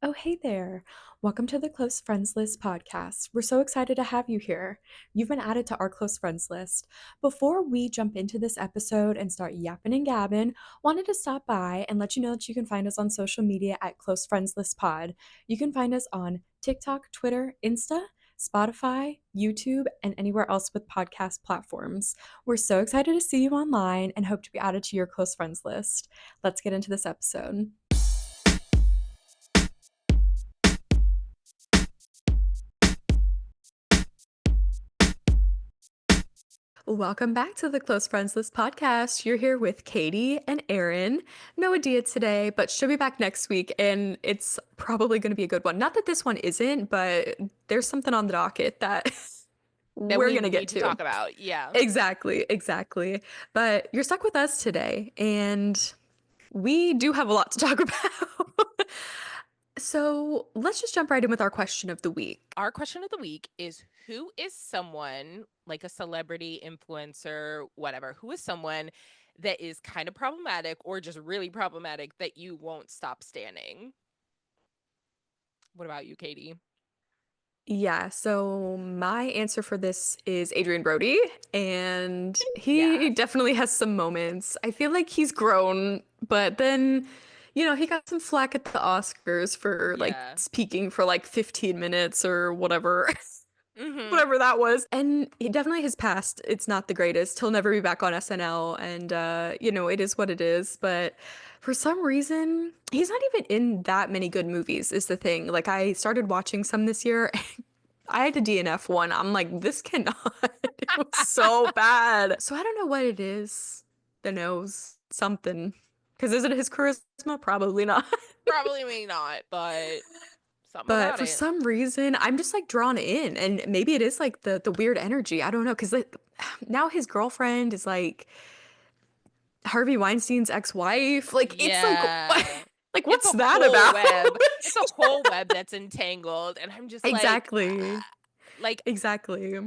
Oh, hey there. Welcome to the Close Friends List podcast. We're so excited to have you here. You've been added to our close friends list. Before we jump into this episode and start yapping and gabbing, wanted to stop by and let you know that you can find us on social media at Close Friends List Pod. You can find us on TikTok, Twitter, Insta, Spotify, YouTube, and anywhere else with podcast platforms. We're so excited to see you online and hope to be added to your close friends list. Let's get into this episode. Welcome back to the Close Friends List podcast. You're here with Katie and Erin. No Adia today, but she'll be back next week, and it's probably going to be a good one. Not that this one isn't, but there's something on the docket that That we're we going to get need to to. talk about. Yeah. Exactly. But you're stuck with us today, and we do have a lot to talk about. So let's just jump right in with our question of the week. Our question of the week is, who is someone like a celebrity, influencer, whatever, who is someone that is kind of problematic or just really problematic that you won't stop standing? What about you, Katie? Yeah, so my answer for this is Adrian Brody, and he Yeah. definitely has some moments. I feel like he's grown, but then, he got some flack at the Oscars for like Yeah. speaking for like 15 minutes or whatever, Mm-hmm. whatever that was. And he definitely his past, it's not the greatest. He'll never be back on SNL, and it is what it is, but for some reason, he's not even in that many good movies, is the thing. Like, I started watching some this year. I had to DNF one. I'm like, this cannot. It was so bad. So I don't know what it is. The nose, something. Because is it his charisma? Probably not. Probably me not, but something But about for it. some reason, I'm just like drawn in, and maybe it is like the weird energy. I don't know, because like, now his girlfriend is like Harvey Weinstein's ex-wife. Like it's like, Yeah. like It's what's a that whole about? web. It's a whole web that's entangled. And I'm just like, Exactly. like, Exactly.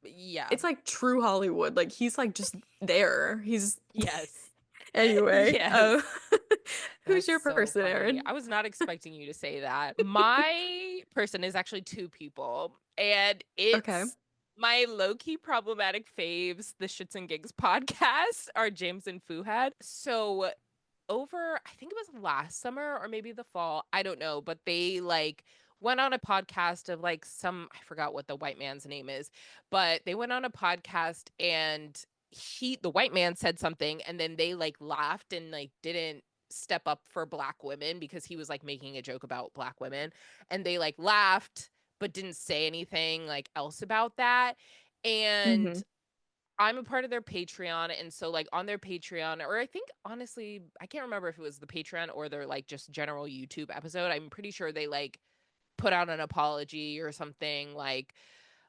yeah. It's like true Hollywood. Like he's like just there. He's Yes. anyway. Yes. Who's That's your so person, funny. Aaron? I was not expecting you to say that. My person is actually two people, and Okay. it's my low-key problematic faves, the Shits and Gigs podcast, are James and Fuhad. So over, I think it was last summer or maybe the fall, I don't know, but they like went on a podcast of like some, I forgot what the white man's name is, but they went on a podcast and the white man said something and then they like laughed and like didn't step up for black women because he was like making a joke about black women, and they like laughed but didn't say anything like else about that. Mm-hmm. And I'm a part of their Patreon, and so, like, on their Patreon, or I think honestly, I can't remember if it was the Patreon or their, like, just general YouTube episode. I'm pretty sure they, like, put out an apology or something, like,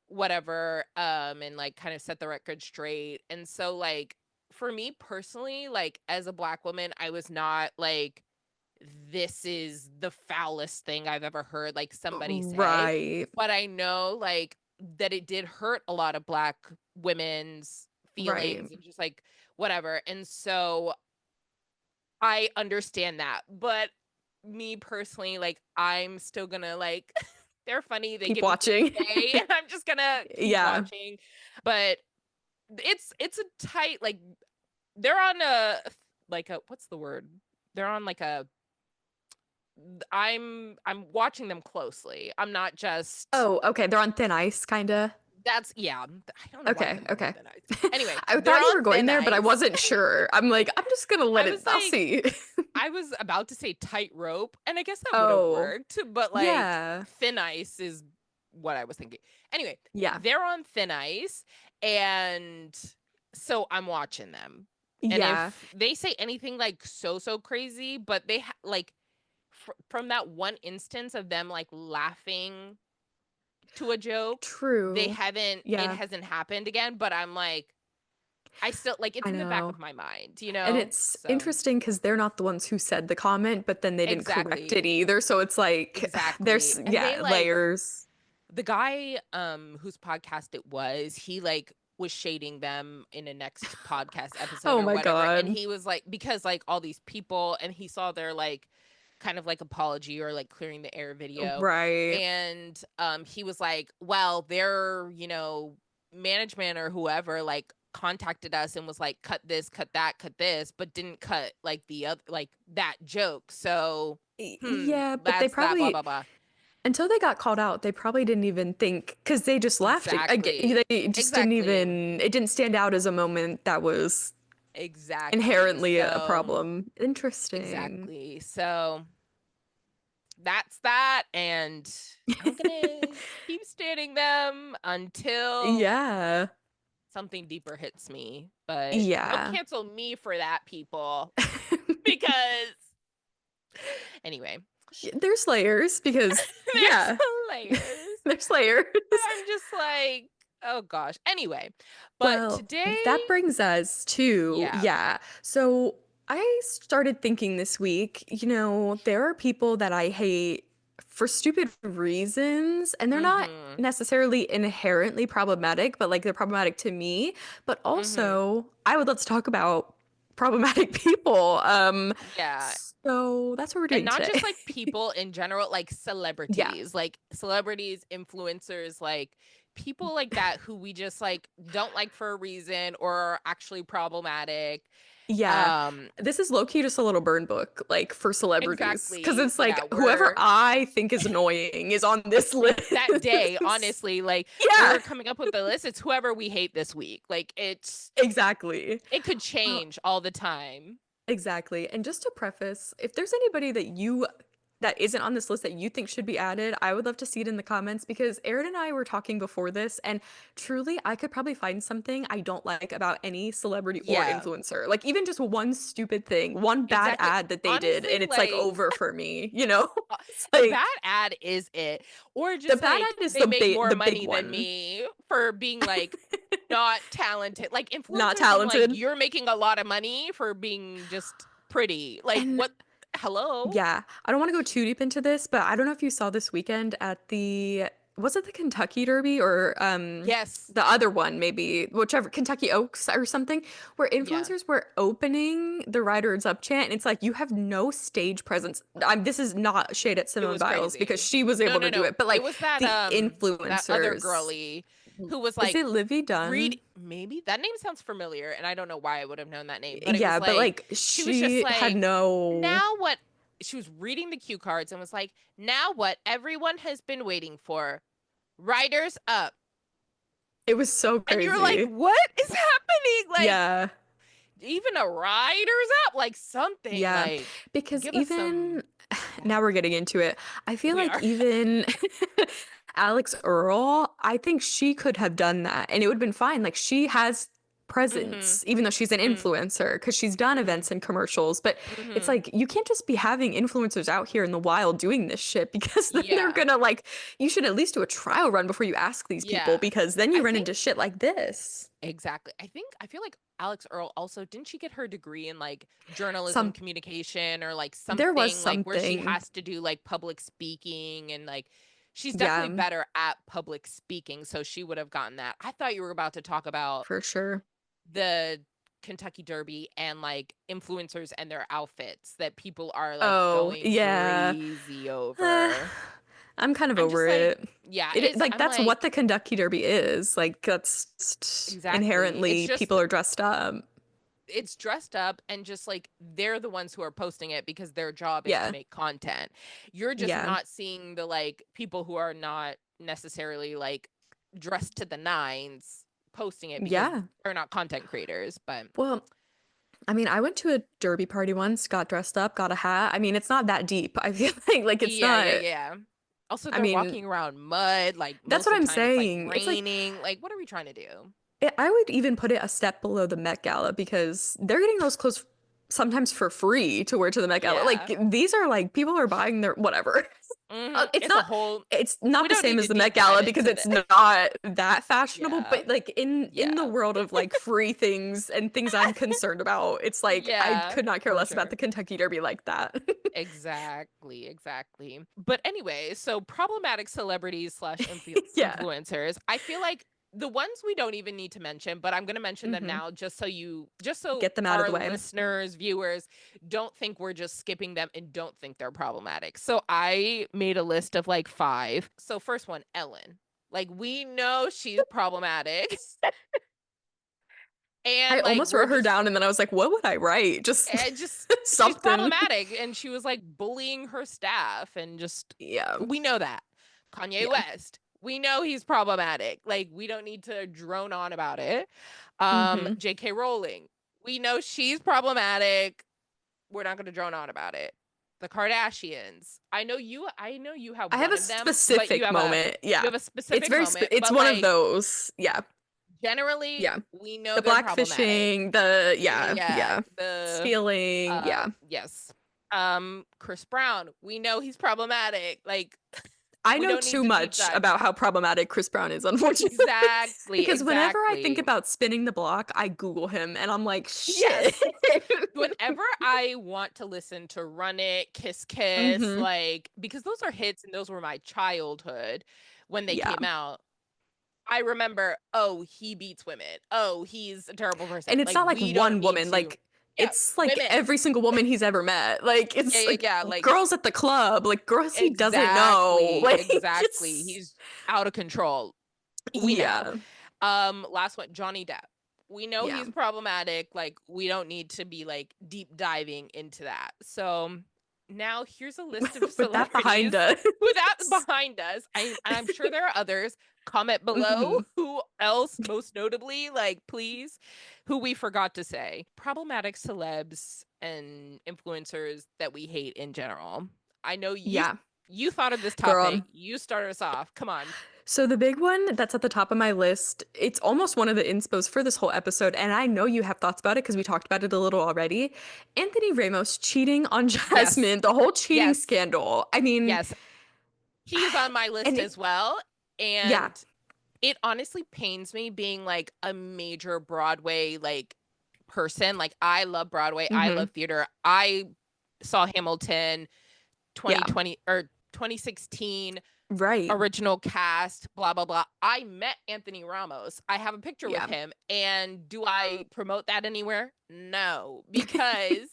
whatever, and, like, kind of set the record straight. And so, like, for me personally, like, as a black woman, I was not like, "This is the foulest thing I've ever heard," like, somebody say, Right. but I know, like, that it did hurt a lot of black women's Right. feelings and just, like, whatever. And so I understand that, but me personally, like, I'm still gonna, like they're funny, they Keep give me things watching. to say, and I'm just gonna keep Yeah. watching. But it's a tight, like, they're on a what's the word? They're on, like, a I'm watching them closely. I'm not just Oh, okay. They're on thin ice, kinda. that's yeah, I don't know why Okay, they're on okay. thin ice. Anyway, I they're thought you on were going thin there, but I ice. wasn't sure. I'm like, I'm just gonna let I it. was I'll like see. I was about to say tightrope, and I guess that would have Oh, worked, but, like, yeah. thin ice is what I was thinking. Anyway, Yeah. they're on thin ice, and so I'm watching them. And Yeah. if they say anything, like, so crazy, but they like, from that one instance of them, like, laughing to a joke, True. it Yeah, hasn't happened again, but I'm like, I still like, it's I in the back know. of my mind, And it's So interesting because they're not the ones who said the comment, but then they didn't correct it exactly. either. So it's like Exactly. there's, And they yeah, like layers. the guy whose podcast it was, he like was shading them in a next podcast episode Oh or my whatever. And God. he was like, because like all these people, and he saw their like kind of like apology or like clearing the air video. Right. And he was like, well, their, management or whoever like contacted us and was like, cut this, cut that, cut this, but didn't cut like the other, like that joke. So Yeah, but they that's that, blah probably, blah blah. until they got called out, they probably didn't even think, because they just laughed. Exactly. They just didn't Exactly. even, it didn't stand out as a moment that was Exactly. inherently a So problem. Interesting. exactly. So that's that. And I'm gonna keep stating them until Yeah. something deeper hits me. But don't Yeah. cancel me for that, people. Because anyway, There's layers because, there's yeah, layers. there's layers. I'm just like, oh gosh. Anyway, but Well, today, that brings us to, yeah. yeah. So I started thinking this week, there are people that I hate for stupid reasons, and they're not Mm-hmm. necessarily inherently problematic, but like they're problematic to me. But Mm-hmm. also, I would love to talk about problematic people. Yeah. So that's what we're And doing not today. just like people in general, Yeah. like celebrities, influencers, like people like that who we just like don't like for a reason or are actually problematic. Yeah. Um, This is low key just a little burn book, like for celebrities. Because exactly. it's like Yeah, whoever we're I think is annoying is on this that day, list. honestly, like when we Yeah, were coming up with the list, it's whoever we hate this week. Like exactly. it could Uh, change all the time. exactly. And just to preface, if there's anybody that isn't on this list that you think should be added, I would love to see it in the comments because Erin and I were talking before this, and truly, I could probably find something I don't like about any celebrity or Yeah, influencer. Like, even just one stupid thing, one bad exactly. ad that they did, Honestly, and it's like like over for me, you know? It's the bad like ad is it, or the just bad like ad is they make more the big money than one. me for being like not talented. Like Not influencers, I'm like, talented. you're making a lot of money for being just pretty. Like And what? Hello? yeah, I don't want to go too deep into this, but I don't know if you saw this weekend at was it the Kentucky Derby or Yes. the other one, maybe, whichever, Kentucky Oaks or something, where Yeah. influencers were opening the Riders Up chant, and it's like you have no stage presence. This is not shade at It Simone was Biles because crazy. she was No, able no, to do no. it, but It like was the that other influencers. girly who was Is like it Livy read Dunn? maybe that name sounds familiar and I don't know why I would have known that name, but it was Yeah, but like like she was just she had like, no. now what, she was reading the cue cards and was like, now what everyone has been waiting for. Riders up. It was so And you're like, crazy. what is happening? Like Yeah. even a riders up, like something Yeah, like because give us some. even Yeah, now we're getting into it. I feel we like are. even Alex Earl, I think she could have done that and it would have been fine. Like she has Mhm. presence, even though she's an Mhm. influencer, because she's done Mhm. events and commercials. But it's Mhm. like you can't just be having influencers out here in the wild doing this shit because then they're Yeah. gonna like, you should at least do a trial run before you ask these people Yeah. because then you I run think into shit like this. exactly. I feel like Alex Earl also didn't she get her degree in like journalism Some communication or like There was something like where she something. has to do like public speaking and like she's definitely Yeah, better at public speaking, so she would have gotten that. I thought you were about to talk about for sure. the Kentucky Derby and like influencers and their outfits that people are like Oh, going yeah. crazy Uh, over. I'm kind of I'm over just like, it. yeah, It it's like I'm that's what the like Kentucky Derby is. Like that's just exactly. It's inherently just people are dressed up. it's dressed up and just like they're the ones who are posting it because their job is to Yeah. make content. You're just Yeah. not seeing the like people who are not necessarily like dressed to the nines posting it because Yeah. they're not content creators, but Well, I mean, I went to a derby party once, got dressed up, got a hat. I mean, it's not that deep. I feel like it's yeah, yeah, not. yeah. Also, I they're mean, walking around mud, like that's most what of the I'm time it's like saying. It's like raining. Like, what are we trying to do? I would even put it a step below the Met Gala because they're getting those clothes sometimes for free to wear to the Met Gala. Yeah. Like these are like people are buying their whatever. It's It's a not whole it's not we the don't same need as to the Met deep dive Gala because into it's that. not that fashionable, Yeah. but like in the Yeah. world of like free things and things I'm concerned about, it's like I Yeah, could not care for less about sure. the Kentucky Derby like that. Exactly, exactly. But anyway, so problematic celebrities slash Yeah. influencers. I feel like the ones we don't even need to mention, but I'm going to mention them Hmm. now just so Get them out of our the way. listeners, viewers don't think we're just skipping them and don't think they're problematic. So I made a list of like 5. So first one, Ellen. Like we know she's problematic. I And like almost we're wrote her just down and then I was like, what would I write? Just and just she's something. problematic and she was like bullying her staff and just Yeah. we know that. Kanye Yeah. West, we know he's problematic. Like we don't need to drone on about it. Hmm. JK Rowling, we know she's problematic. We're not going to drone on about it. The Kardashians, I know you have I have one a of them, but specific moment. you Yeah. have a It's specific very, moment, it's but one of like those. Yeah. generally Yeah. we know The they're problematic. blackfishing, the, Yeah, yeah. yeah. Yeah. Stealing. Yeah. Yes. Chris Brown, we know he's problematic. Like I we know don't need too to deep much dive. about how problematic Chris Brown is, unfortunately. Exactly, Because whenever I think exactly. about spinning the block, I Google him and I'm like, shit. Yes. Whenever I want to listen to Run It, Kiss Kiss, Hmm. like because those are hits and those were my childhood when they Yeah. came out. I remember, oh, he beats women. Oh, he's a terrible person. And it's Like not like we don't one need woman, to. like Yeah, it's like women. every single woman he's ever met. Like Yeah, it's yeah, like yeah. Like girls at the club, like girls he doesn't know. exactly, Like exactly. it's He's out of control. We know. yeah. Last one, Johnny Depp. We know Yeah. he's problematic. Like, we don't need to be like deep diving into that. So now here's a list of With that behind celebrities us. without behind us. I'm sure there are others. Comment below Hmm. who else, most notably, like please, who we forgot to say. Problematic celebs and influencers that we hate in general. I know Yeah. you thought of this Girl. topic. You started us off. Come on. So the big one that's at the top of my list, it's almost one of the inspos for this whole episode, and I know you have thoughts about it because we talked about it a little already. Anthony Ramos cheating on Yes. Jasmine, the whole cheating Yes. scandal. I mean, Yes. He's on my and list it, as well. yeah. And it honestly pains me being like a major Broadway like person. Like I love Broadway. I Hmm. love theater. I saw Hamilton Yeah. 2020 or 2016 Right. original cast, blah blah blah. I met Anthony Ramos. I have a picture with Yeah. him. And do I promote that anywhere? No, because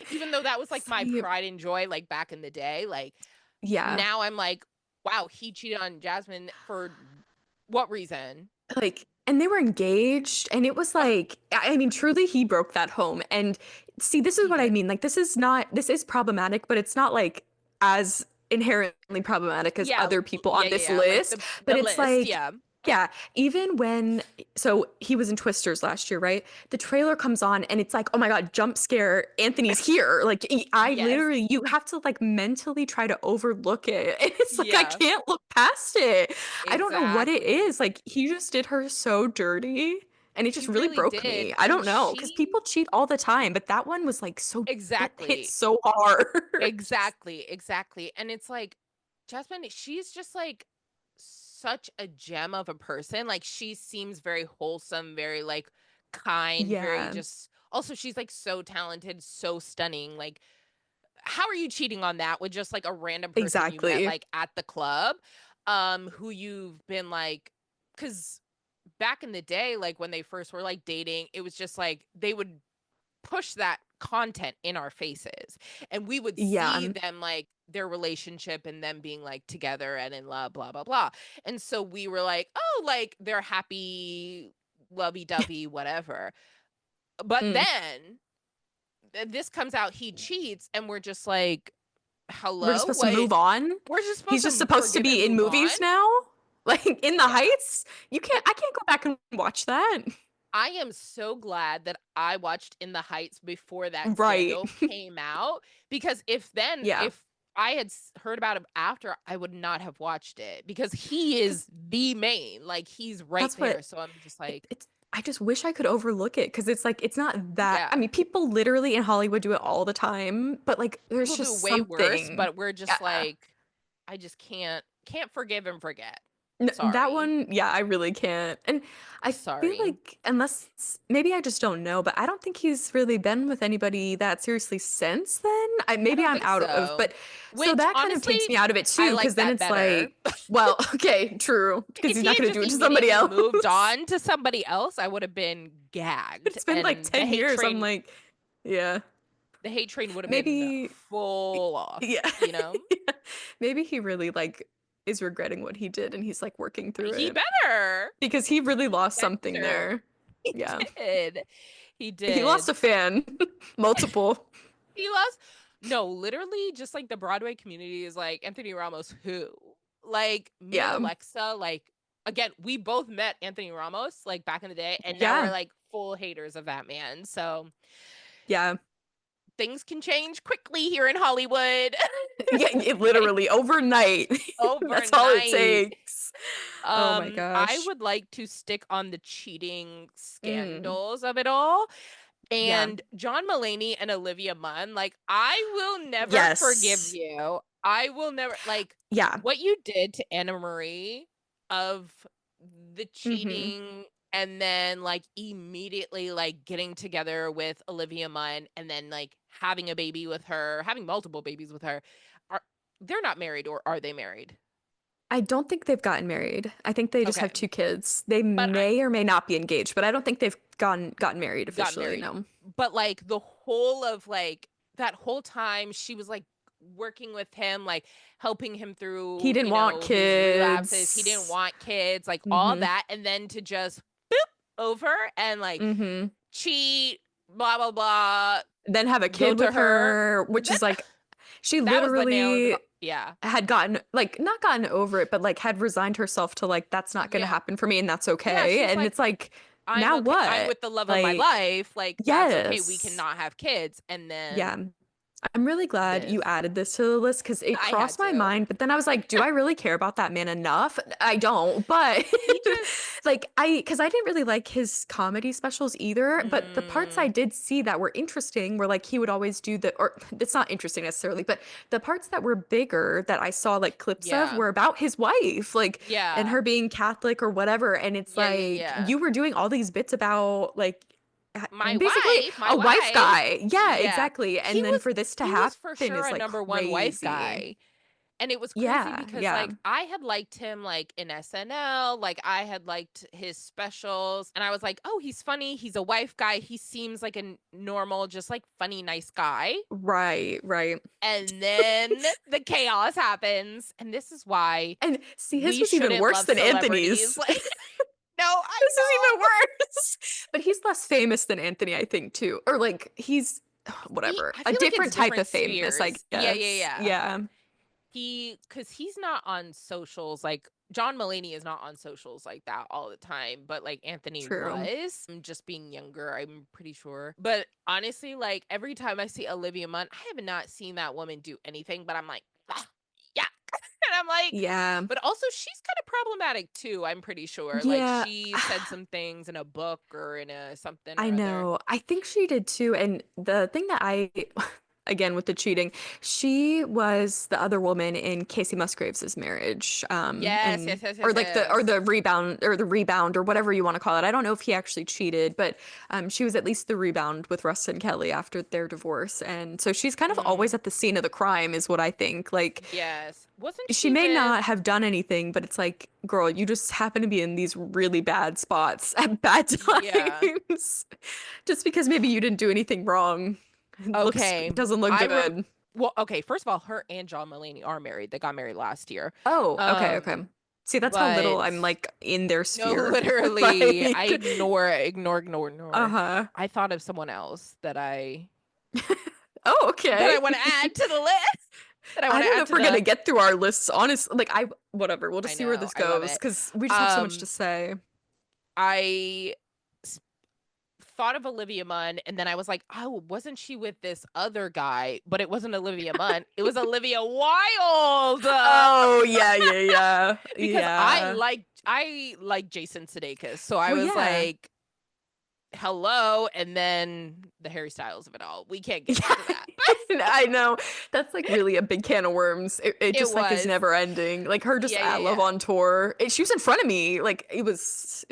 even though that was like my See, pride and joy like back in the day, like yeah. now I'm like, wow, he cheated on Jasmine for what reason? Like, and they were engaged, and it was Ugh, like, I mean, truly, he broke that home. And see, this is he what I did. mean. Like, this is problematic, but it's not like as inherently problematic as Yeah, other people yeah, on yeah, this yeah. Like list. the But it's list, like, yeah. yeah, even when, so he was in Twisters last year, right? The trailer comes on, and it's like, oh my God, jump scare, Anthony's here. Like, I Yes. literally, you have to like mentally try to overlook it. And it's like, I Yeah, can't look past it. I don't know what it exactly. is. Like he just did her so dirty and it He just really really broke did. me. I And don't know because she people cheat all the time, but that one was like so that hit exactly. so hard. Exactly, exactly. And it's like Jasmine, she's just like such a gem of a person. Like she seems very wholesome, very like kind, very Yeah, just also she's like so talented, so stunning. Like how are you cheating on that with just like a random person you met exactly. like at the club who you've been like cuz back in the day like when they first were like dating, it was just like they would push that content in our faces and we would Yeah, see them like their relationship and them being like together and in love blah blah blah and so we were like oh like they're happy lovey-dovey whatever but mm. then this comes out he cheats and we're just like We're just hello supposed to what move on. we're just supposed He's to just supposed to forgive and be in move on. movies now. Like in the Yeah. Heights, you can't. It I can't go back and watch that. I am so glad that I watched In the Heights before that Right. scandal came out because Yeah. if I had heard about him after, I would not have watched it because he is Because the main, like he's right that's there. what So I'm just like, it's I just wish I could overlook it because it's like it's not that I yeah, mean people literally in Hollywood do it all the time, but like there's people do just way worse, something. but we're just Yeah. like, I just can't forgive and forget. That Sorry. one, yeah, I really can't. And I feel Sorry. like, maybe I just don't know, but I don't think he's really been with anybody that seriously since then. I Maybe don't I'm think out of, so. but so Which that kind of honestly, takes me out of it I too, because like then that it's better. like, well, okay, true, because If he's he not had going to just do it to somebody immediately moved else. on to somebody else, I would have been gagged, It's been like and 10 years. I'm like, yeah, the hate train would have been maybe, full off, yeah, you know? yeah. Maybe he really like is regretting what he did and he's like working through He it better. because he really He lost something better. there. He Yeah. did. He He lost did. a fan, multiple. He lost. No, literally, just like the Broadway community is like Anthony Ramos, who? Like, me and Yeah. Alexa, like, again, we both met Anthony Ramos, like, back in the day, and now we're Yeah. like full haters of that man. So Yeah. things can change quickly here in Hollywood. Yeah. It Okay. literally overnight. That's all it Overnight. takes. Oh my I gosh. would like to stick on the cheating Mm. scandals of it all. Yeah. And John Mulaney and Olivia Munn, like, I will never forgive Yes. you. I will never, like, Yeah. what you did to Anna Marie of the Hmm. cheating and then, like, immediately, like, getting together with Olivia Munn and then, like, having a baby with her, having multiple babies with her. Are they're not married, or are they married? I don't think they've gotten married. I think they just Okay. have two kids. They But may or may not be engaged, but I don't think they've gotten married got officially, married. no. But like the whole of like that whole time she was like working with him, like helping him He through, didn't want his relapses. He didn't kids. want kids, like all Hmm. that. And then to just boop over and like Hmm. cheat, blah, blah, blah, Then have a go kid to with her. her, which Then is like she that was the nail in the literally yeah. had gotten like not gotten over it, but like had resigned herself to like that's not gonna Yeah. happen for me and that's Yeah. She okay. was And like, it's like, I'm now okay. I'm what? with the love of my Like, life. Like, that's okay. We yes. cannot have kids. And Yeah. then I'm really glad you this. added this to the list because it I had crossed my to. mind, but then I was like, do I really care about that man enough? I don't, but He just like because I didn't really like his comedy specials either, but the parts I mm, did see that were interesting were like he would always do or it's not interesting necessarily, but the parts that were bigger that I saw like clips of yeah. were about his wife, like and Yeah. her being Catholic or whatever, and it's Yeah, yeah, like yeah. you were doing all these bits about like My basically wife, my a wife wife. guy. Yeah, Yeah. exactly. And then for this to He was for happen sure is a like number one wife crazy. guy. And it was crazy Yeah, because yeah, like I had liked him like in SNL, like I had liked his specials and I was like, "Oh, he's funny. He's a wife guy. He seems like a normal just like funny nice guy." right, right. And then the chaos happens, and this is why And see, his we was even shouldn't worse love than celebrities. Anthony's. Like, This no, I is even know. worse. But he's less famous than Anthony, I think, too. Or like he's whatever, I a feel like it's different type different of famous, I spheres. Yeah, yeah, guess. yeah. Yeah, Because he's not on socials. Like John Mulaney is not on socials like that all the time, but like Anthony true. was. Just being younger, I'm pretty sure. But honestly, like every time I see Olivia Munn, I have not seen that woman do anything, but I'm like, ah, yeah. And I'm like, Yeah. but also she's kind of problematic too, I'm pretty sure. Like Yeah. she said some things in a book or in a something I or other. know. I think she did too. And the thing that again with the cheating, she was the other woman in Casey Musgraves' marriage. Yes, yes, And yes, or yes, like yes. the rebound or whatever you want to call it. I don't know if he actually cheated, but she was at least the rebound with Russ and Kelly after their divorce. And so she's kind of Mm, always at the scene of the crime, is what I think. Like yes. Wasn't she she may with not have done anything, but it's like, girl, you just happen to be in these really bad spots at bad yeah. times. Just because maybe you didn't do anything wrong Okay. doesn't look I re good. well, okay, first of all, her and John Mulaney are married. They got married last year. Oh, okay, Um, okay. See, that's how little but I'm like in their no, sphere. literally, I Like, ignore. uh-huh. I thought of someone else Oh, that okay. I want to add to the list. That I I want to don't know add if to we're gonna the get through our lists, honestly. Like, whatever. We'll I just see where know. this I love goes it. because we just have so much to Um, say. I s- thought of Olivia Munn, and then I was like, oh, wasn't she with this other guy? But it wasn't Olivia Munn. It was Olivia Wilde. Oh, yeah, yeah, yeah. Because Yeah. I like Jason Sudeikis. So I Well, was yeah. like, hello, and then the Harry Styles of it all. We can't get Yeah, into that. I know. That's like really a big can of worms. It It just like is was. never ending. Like her just Yeah, at yeah, Love yeah. on tour. She was in front of me. Like it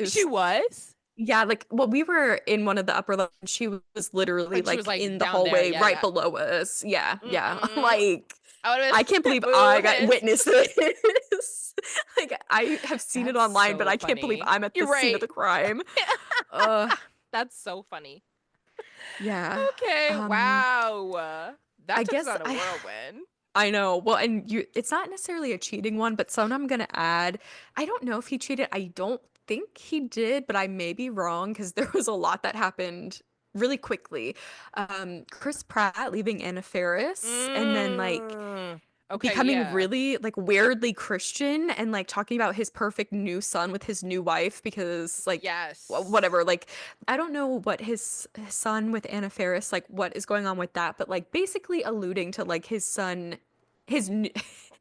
She was was? yeah, like well, we were in one of the upper levels. She was literally Like she was like like in the down there. hallway Yeah, right yeah. below us. Yeah, yeah. Mm-mm. Like I would I have can't been believe I boo got hiss. witnessed this. Like I have seen it That's online, but so I can't believe funny. I'm at the You're scene of right. the crime. Uh, That's so funny. yeah. Okay. Um, Wow. I That took us guess on a whirlwind. I know. Well, and you it's not necessarily a cheating one, but someone I'm gonna add. I don't know if he cheated. I don't think he did, but I may be wrong because there was a lot that happened really quickly. Chris Pratt leaving Anna Faris and then like Mm. Okay, becoming yeah. really like weirdly Christian and like talking about his perfect new son with his new wife because like Yes. whatever like I don't know what his son with Anna Faris like what is going on with that but like basically alluding to like his son his new,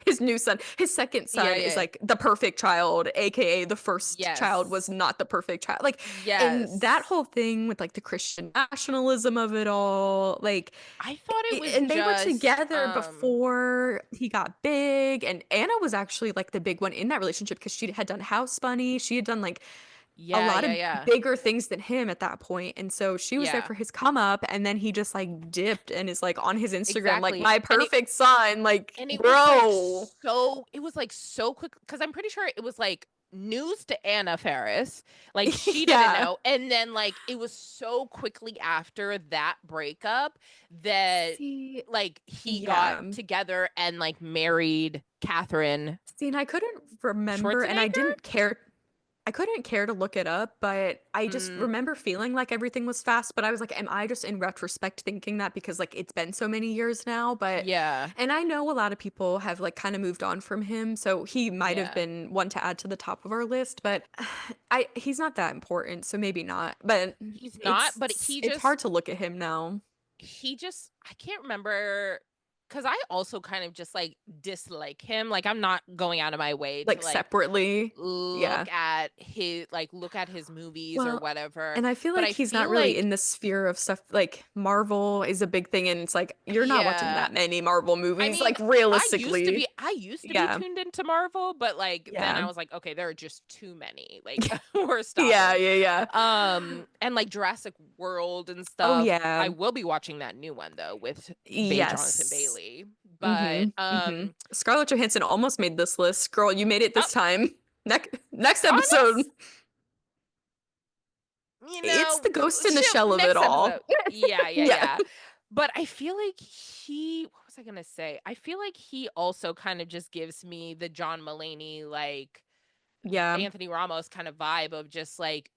his new son his second Yeah, son is yeah. like the perfect child aka the first child was Yes. not the perfect child like and that Yes. whole thing with like the Christian nationalism of it all like I thought it was and they were just together before he got big and Anna was actually like the big one in that relationship because she had done House Bunny she had done like a yeah, lot yeah, of yeah. bigger things than him at that point and so she was there Yeah. for his come up and then he just like dipped and is like on his Instagram like Exactly. my perfect son like And bro it was like so quick because I'm pretty sure it was like news to Anna Faris. Like she didn't yeah know. And then like it was so quickly after that breakup that see like he got yeah together and like married Catherine see and I couldn't remember and Schwarzenegger. I couldn't care to look it up, but I just Mm, remember feeling like everything was fast. But I was like, am I just in retrospect thinking that because like it's been so many years now? But, yeah. and I know a lot of people have like kind of moved on from him. So he might have Yeah. been one to add to the top of our list, but he's not that important. So maybe not. But He's not, but it's hard to look at him now, I can't remember because I also kind of just like dislike him. Like I'm not going out of my way to like like separately. Yeah. look at his movies or Well, whatever. and I feel But like I he's not feel really like in the sphere of stuff like Marvel is a big thing, and it's like you're not watching yeah. that many Marvel I movies, mean, like realistically. I used to be Yeah. tuned into Marvel, but like then Yeah. I was like, okay, there are just too many. Like we're Yeah, stopping. yeah, yeah. And like Jurassic World and Oh stuff. I yeah. will be watching that new one though with Jonathan Yes. Bailey. But Mm-hmm. Mm-hmm. Scarlett Johansson almost made this list. Girl, you made it oh, this time. Next episode. honest, you It's know, the ghost in the she'll, shell of it next all. episode. Yeah, yeah, Yeah. yeah. But I feel like what was I gonna say? I feel like he also kind of just gives me the John Mulaney, like Yeah. Anthony Ramos kind of vibe of just like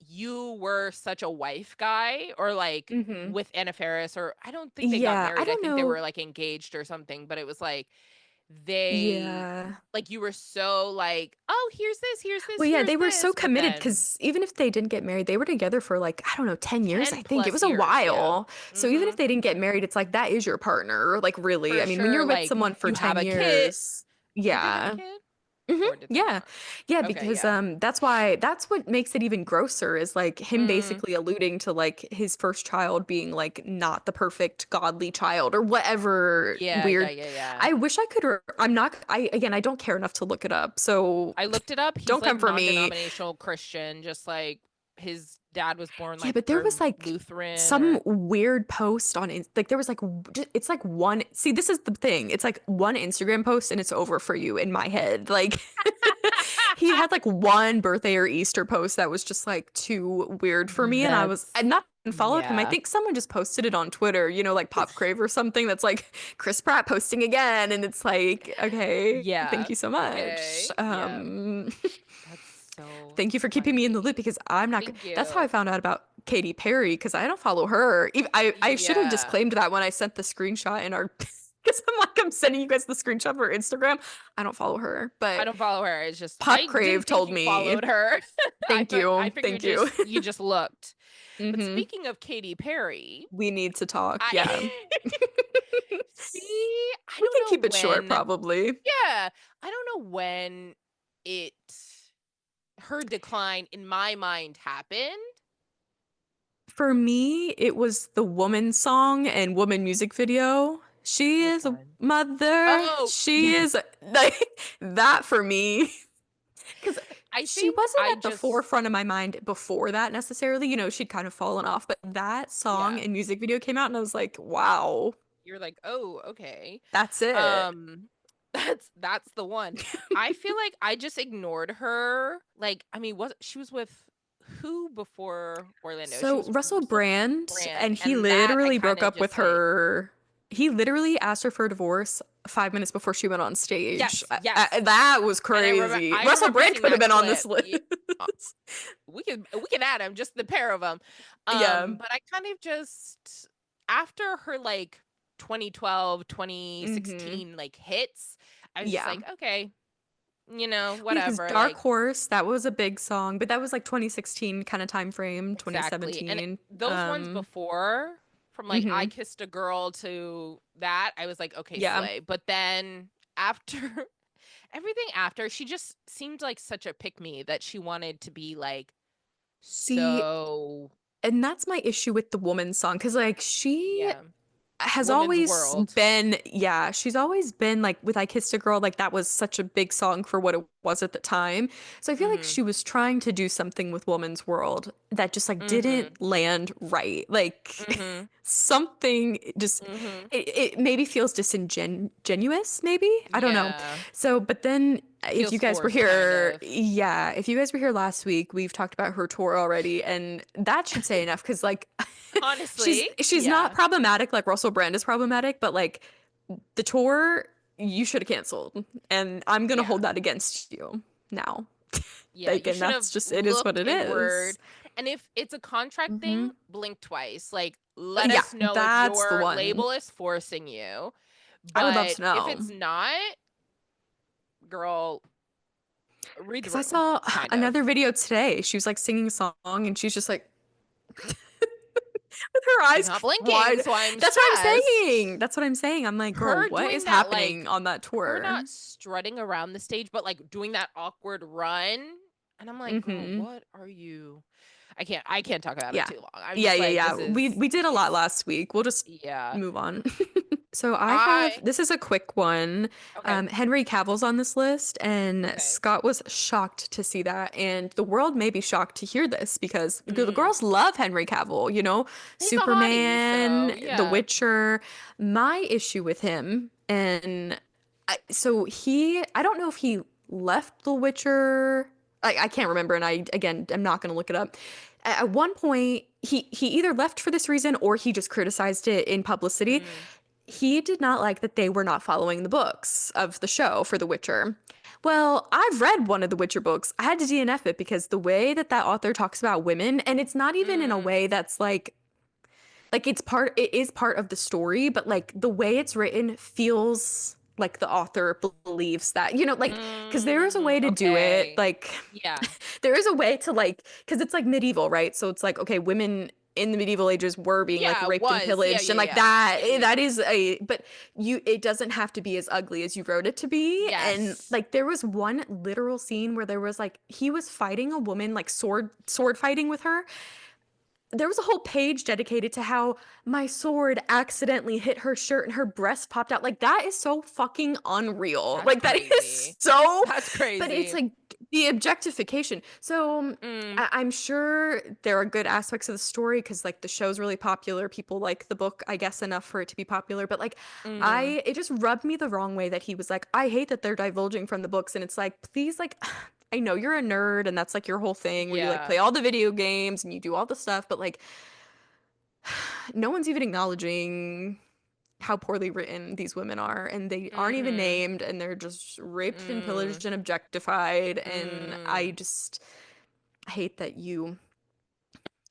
you were such a wife guy, or like Mm-hmm. with Anna Faris, or I don't think they got Yeah. I married. I don't think they know. were like engaged or something, but it was like they Yeah. like you were so like, oh, Well, yeah, here's they were so this, but committed then because even if they didn't get married, they were together for like, I don't know, 10 years, I 10 think. It plus was a years, yeah. while. So even if they didn't get married, it's like that is your partner. Like, really. For I mean, when sure, you're with like someone for you have 10 a kid. years, Did they have a yeah. kid or did they Yeah. not? Yeah, Okay, because yeah. that's what makes it even grosser is like him Mm, basically alluding to like his first child being like not the perfect godly child or whatever yeah, yeah, weird. yeah, yeah. I wish I could I'm not I again I don't care enough to look it up. So I looked it up. He's don't like come for me. non-denominational Christian, just like his dad was born Yeah, like but there they're was like Lutheran some or weird post on like there was like it's like one see this is the thing. It's like one Instagram post and it's over for you in my head. Like he had like one birthday or Easter post that was just like too weird for me and I that's not followed him. I yeah. think someone just posted it on Twitter, you know, like Pop Crave or something that's like Chris Pratt posting again and it's like okay, Yeah. thank you so much. Okay. Yeah. That's so Thank you for keeping me in the loop funny. because I'm not. Thank That's how I you. found out about Katy Perry because I don't follow her. I should have Yeah. disclaimed that when I sent the screenshot in our. Because I'm sending you guys the screenshot of her Instagram. I don't follow her, I but don't follow her. It's just Pop I Crave didn't think told you me. followed her. Thank I you, figured thank you. you just looked. But Hmm. speaking of Katy Perry, We need to talk. I Yeah, see, I we can don't keep know it short, when. probably. Yeah, I don't know when it her decline in my mind happened. For me, it was the Woman song and Woman music video. She Which is a one? mother. Oh, She is like that for me. Because I she think wasn't I at the just forefront of my mind before that necessarily. You know, she'd kind of fallen off, but that song yeah. and music video came out, and I was like, wow, You're like, "Oh, okay." that's it. Um, that's the one. I feel like I just ignored her. Like, I mean, was she was with who before Orlando? She So was Russell Russell Brand, Brand, and he and that I literally kind broke of up with just like, her. He literally asked her for a divorce 5 minutes before she went on stage. yes, yes. That was And crazy. I Russell remember Brand seeing could have that been on this clip. list. Uh, we can add them, just the pair of them. Yeah. But I kind of just after her like 2012, twenty Hmm. sixteen like hits, I was just Yeah. like, okay, Yeah, because whatever. Dark Like, Horse, that was a big song, but that was like 2016 kind of time frame, exactly. And 2017. those ones before, from like I Hmm. Kissed a Girl to that, I was like, okay, Yeah. slay. But then after everything after, she just seemed like such a pick me that she wanted to be like See, so, and that's my issue with the Woman song, because like she yeah, has woman's always world. been, yeah, she's always been like with I Kissed a Girl, like that was such a big song for what it was at the time. So I feel like Mhm. she was trying to do something with Woman's World that just like Mhm. didn't land right. Like Mhm. something just Mhm. it maybe feels disingenuous, maybe. I don't know. Yeah. So, but then if you Feels guys were forced kind here, of. yeah, if you guys were here last week, we've talked about her tour already, and that should say enough because like Honestly, she's not yeah. problematic like Russell Brand is problematic, but like the tour you should have canceled, and I'm gonna Yeah. hold that against you now. Yeah, Like, you and should have that's just it is what looked it is. inward. And if it's a contract thing, Hmm. blink twice. Like, let Yeah, us know if that's the your one. label is forcing you. I would love But to if it's know. not, girl, read the Because I room, saw kind of. another video today. She was like singing a song and she's just like with her She's eyes not blinking, wide. so I'm That's what I'm stressed. saying. That's what I'm saying. I'm like, girl, Her what doing is that, like, happening on that her tour? not strutting around the stage, but like doing that awkward run. And I'm like, girl, Hmm. what are you? I can't talk about it Yeah. too long. I'm Yeah, just yeah, like, yeah. this We is we did a lot last week. We'll just yeah. move on. So I have I this is a quick one. okay. Henry Cavill's on this list, and Okay. Scott was shocked to see that, and the world may be shocked to hear this because the Mm. girls love Henry Cavill. You know, He's a hottie, so Superman, The yeah. Witcher. My issue with him, and I don't know if he left The Witcher. I can't remember, and I'm not going to look it up. At one point, he either left for this reason or he just criticized it in publicity. Mm. He did not like that they were not following the books of the show for The Witcher. Well, I've read one of the Witcher books. I had to DNF it because the way that that author talks about women, and it's not even in a Mm. way that's like it is part of the story, but like the way it's written feels like the author believes that, you know, like because there is a way to do it. Okay. Like Yeah. there is a way to like because it's like medieval, right? So it's like okay, women in the medieval ages were being like Yeah, raped and was. Yeah, pillaged and yeah, like yeah. that Yeah, yeah, that yeah. is a but you it doesn't have to be as ugly as you wrote it to be. And Yes. like there was one literal scene where there was like he was fighting a woman like sword fighting with her. There was a whole page dedicated to how my sword accidentally hit her shirt and her breast popped out. Like that is so fucking unreal. That's Like that crazy. is so, That's but it's crazy. like the objectification. So Mm. I'm sure there are good aspects of the story because like the show's really popular. People like the book, I guess, enough for it to be popular. But like Mm. it just rubbed me the wrong way that he was like, I hate that they're divulging from the books. And it's like, please, like, I know you're a nerd and that's like your whole thing where you like Yeah. play all the video games and you do all the stuff, but like no one's even acknowledging how poorly written these women are and they aren't even Mhm. named and they're just raped and Mm. pillaged and objectified and I Mm. just hate that you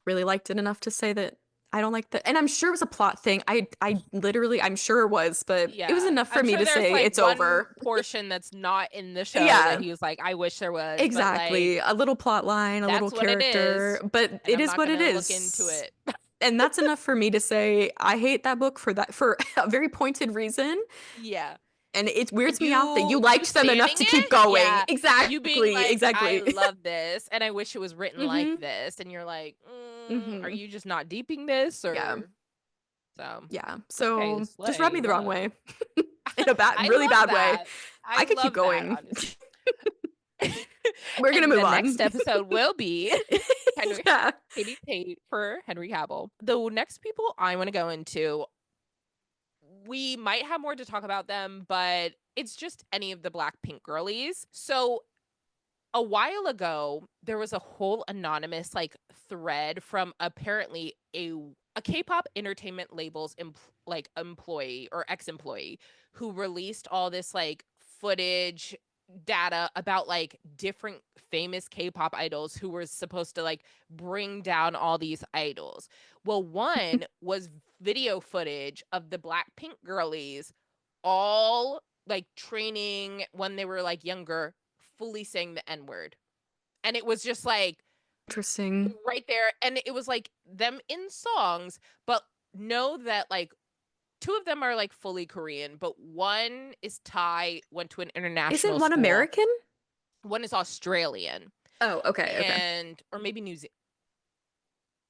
really liked it enough to say that I don't like that. And I'm sure it was a plot thing. I literally I'm sure it was, but it was Yeah. enough for I'm me sure to there's say like it's one over. portion that's not in the show that Yeah, he was like, I wish there was, but like exactly. A little plot line, a little that's what it character, is. but And it I'm is not what it gonna look into is. it. And that's enough for me to say I hate that book for that for a very pointed reason. Yeah. And it weirds me out that you You liked them enough standing to keep it? going. Yeah. You being Exactly, like, "I exactly. love this, and I wish it was written like Mhm. this," and you're like, are Mhm. you just not deeping this?" Yeah. Or so, Yeah. okay, So, just rub slay, me the wrong love. way. In a bad I really love bad way. that. I I could keep love that, going. honestly. We're gonna And move the on. next episode will be Henry Yeah. Katie Tate for Henry Cavill. The next people I wanna go into, we might have more to talk about them, but it's just any of the Blackpink girlies. So a while ago, there was a whole anonymous like thread from apparently a K-pop entertainment label's like employee or ex-employee who released all this like footage data about like different famous K-pop idols who were supposed to like bring down all these idols. Well, one was video footage of the Blackpink girlies all like training when they were like younger, fully saying the N word. And it was just like Interesting. right there. And it was like them in songs, but know that like two of them are like fully Korean, but one is Thai, went to an Isn't international one school, American? one is Australian, Oh, okay, okay. and or maybe New Zealand,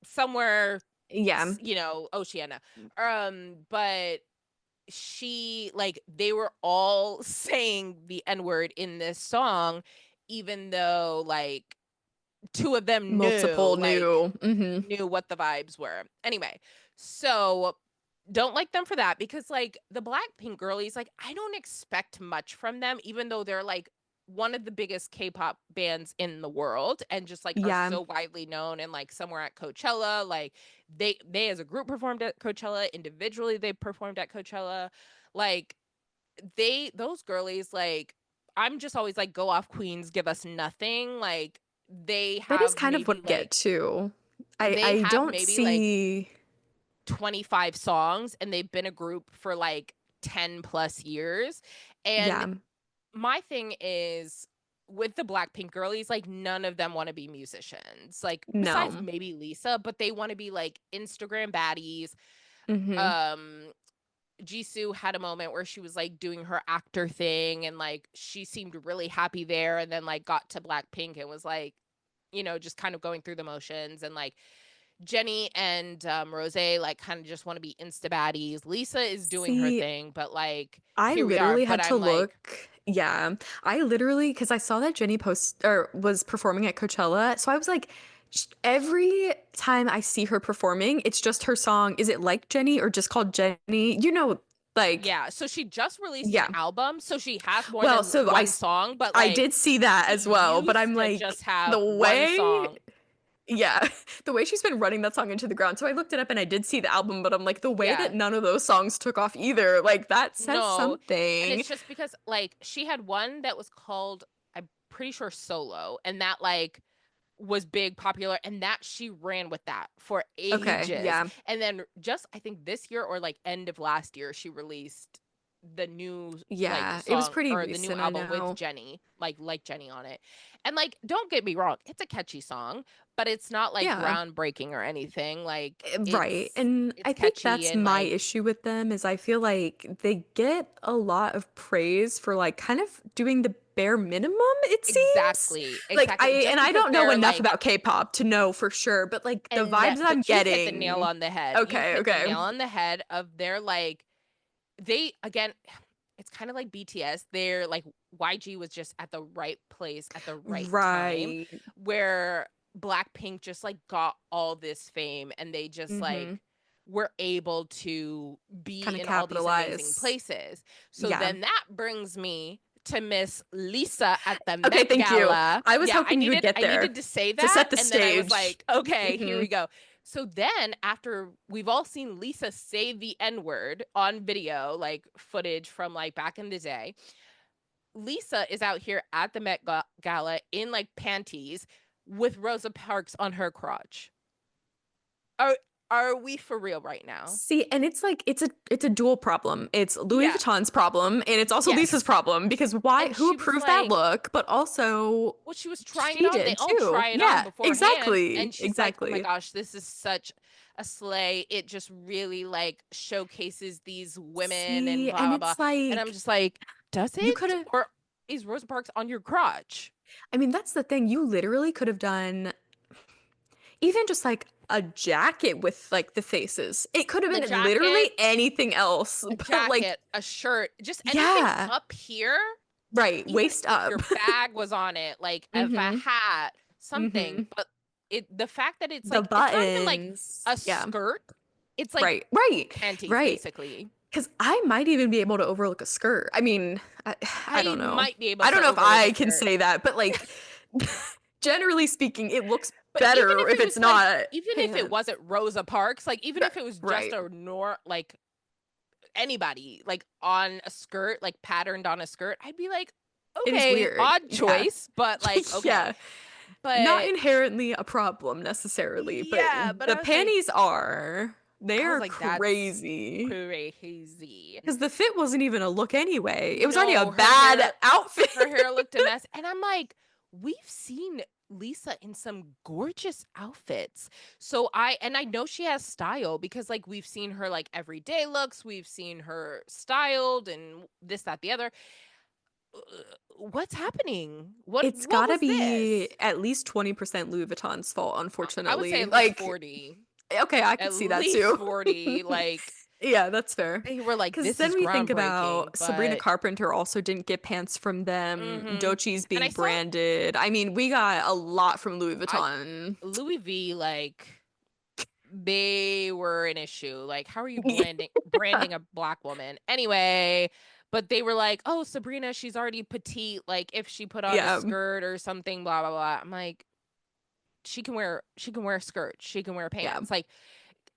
somewhere, Yeah. Oceania. But she like they were all saying the n-word in this song, even though like two of them Multiple new. Mhm. knew what the vibes were. Anyway, so don't like them for that, because like the Blackpink girlies, like I don't expect much from them, even though they're like one of the biggest K-pop bands in the world and just like are Yeah. so widely known, and like somewhere at Coachella, like they as a group performed at Coachella, individually they performed at Coachella. Like those girlies, like I'm just always like, go off queens, give us nothing. Like they That is have kind of what maybe I get like too. I they I have don't maybe like see 25 songs, and they've been a group for like 10 plus years. And yeah. my thing is with the Blackpink girlies, like none of them want to be musicians. Like besides No. maybe Lisa, but they want to be like Instagram baddies. Mhm. Um Jisoo had a moment where she was like doing her actor thing, and like she seemed really happy there, and then like got to Blackpink and was like, just kind of going through the motions. And like Jenny and Rose like kind of just want to be insta baddies. Lisa is doing her See, thing, but like I here we are. literally But had to I'm like, look. Yeah. I literally, because I saw that Jenny post or was performing at Coachella. So I was like, every time I see her performing, it's just her song. Is it like Jenny or just called Jenny? Like, yeah. So she just released an yeah. album, so she has more Well, than so one song, but I like did see that she as well, but I'm used to like, just have the one way, song. yeah, the way she's been running that song into the ground. So I looked it up and I did see the album, but I'm like, the way that Yeah. none of those songs took off either, like that says No, and something. it's just because like she had one that was called, I'm pretty sure, Solo, and that like was big, popular, and that she ran with that for Okay, ages. yeah. And then just I think this year or like end of last year, she released the new like Yeah, it was song pretty or the new recent, I album with know. Jenny, like Jenny on it. And like don't get me wrong, it's a catchy song, but it's not like Yeah. groundbreaking or anything. Like Right. it's And it's I think catchy that's and my like issue with them is I feel like they get a lot of praise for like kind of doing the bare minimum, it seems. exactly, Like exactly. Just I because don't know they're enough like about K-pop to know for sure, but like the and vibes that, that I'm but you hit the nail getting. on the head. You Okay, hit the okay. nail on the head of their like they again it's kind of like BTS. They're like YG was just at the right place at the right time, Right. where Blackpink just like got all this fame, and they just Mm-hmm. like were able to be Kind of in all these amazing capitalize. places. So Yeah. then that brings me to Miss Lisa at the Okay, Met thank you. Gala. I was Yeah, I hoping you would needed get I there needed to say to that, set the and then I was stage. like, okay, here Mm-hmm. we go. So then after we've all seen Lisa say the N-word on video, like footage from like back in the day, Lisa is out here at the Gala in like panties with Rosa Parks on her crotch. Are are we for real right now? See, and it's like it's a dual problem. It's Louis Yeah. Vuitton's problem and it's also Lisa's Yes. problem because who And she was approved that like, look? But also well, she was trying it she on. They did all too. try it on Yeah, beforehand. exactly. And she's like, oh my Exactly. gosh, this is such. a sleigh. It just really like showcases these women and See, blah and blah blah. it's And I'm like just like, does you could it? have, Or is Rosa Parks on your crotch? I mean, that's the thing. You literally could have done even just like a jacket with like the faces. It could have The been literally jacket, anything else, a but like, jacket, a shirt, just anything yeah, up here. Like right, even waist if up. your bag was on it, like if a Mm-hmm. hat, something, Mm-hmm. but the fact that it's The like it's not even like buttons. a Yeah. skirt. It's like Right. Right. panties Right. basically. Because I might even be able to overlook a skirt. I mean, I I don't know. might be able I don't to know if overlook a I can skirt. say that, but like, generally speaking, it looks But even better if if it it's was like not even if it pants. wasn't Rosa Parks, like even if it was just Right. a like anybody like on a skirt, like patterned on a skirt, I'd be like, It is okay, weird. odd Yeah. choice, but like okay. Yeah. Not But inherently a problem necessarily, but yeah, but the panties are. They I was are like, that's crazy. crazy. Because the fit wasn't even a look anyway. It was already a No, bad outfit. her hair looked a mess. And I'm like, we've seen Lisa in some gorgeous outfits. And I know she has style because like we've seen her like everyday looks, we've seen her styled and this, that, the other. Uh, What's happening? It's What gotta was be this? at least 20% Louis Vuitton's fault, I would say unfortunately. at least Like, 40. okay, I could At see that least too. 40. Like Yeah, that's fair. they were like, Because this then is we think groundbreaking, about Sabrina but Carpenter also didn't get pants from them. mhm. Dochi's And I being saw branded. I mean, we got a lot from Louis I Vuitton. Louis V, like they were an issue. Like, how are you branding a black woman? Anyway, but they were like, "Oh, Sabrina, she's already petite. Like, if she put on a Yeah. skirt or something, blah blah blah." I'm like, she can wear a skirt, she can wear Yeah. pants. Like,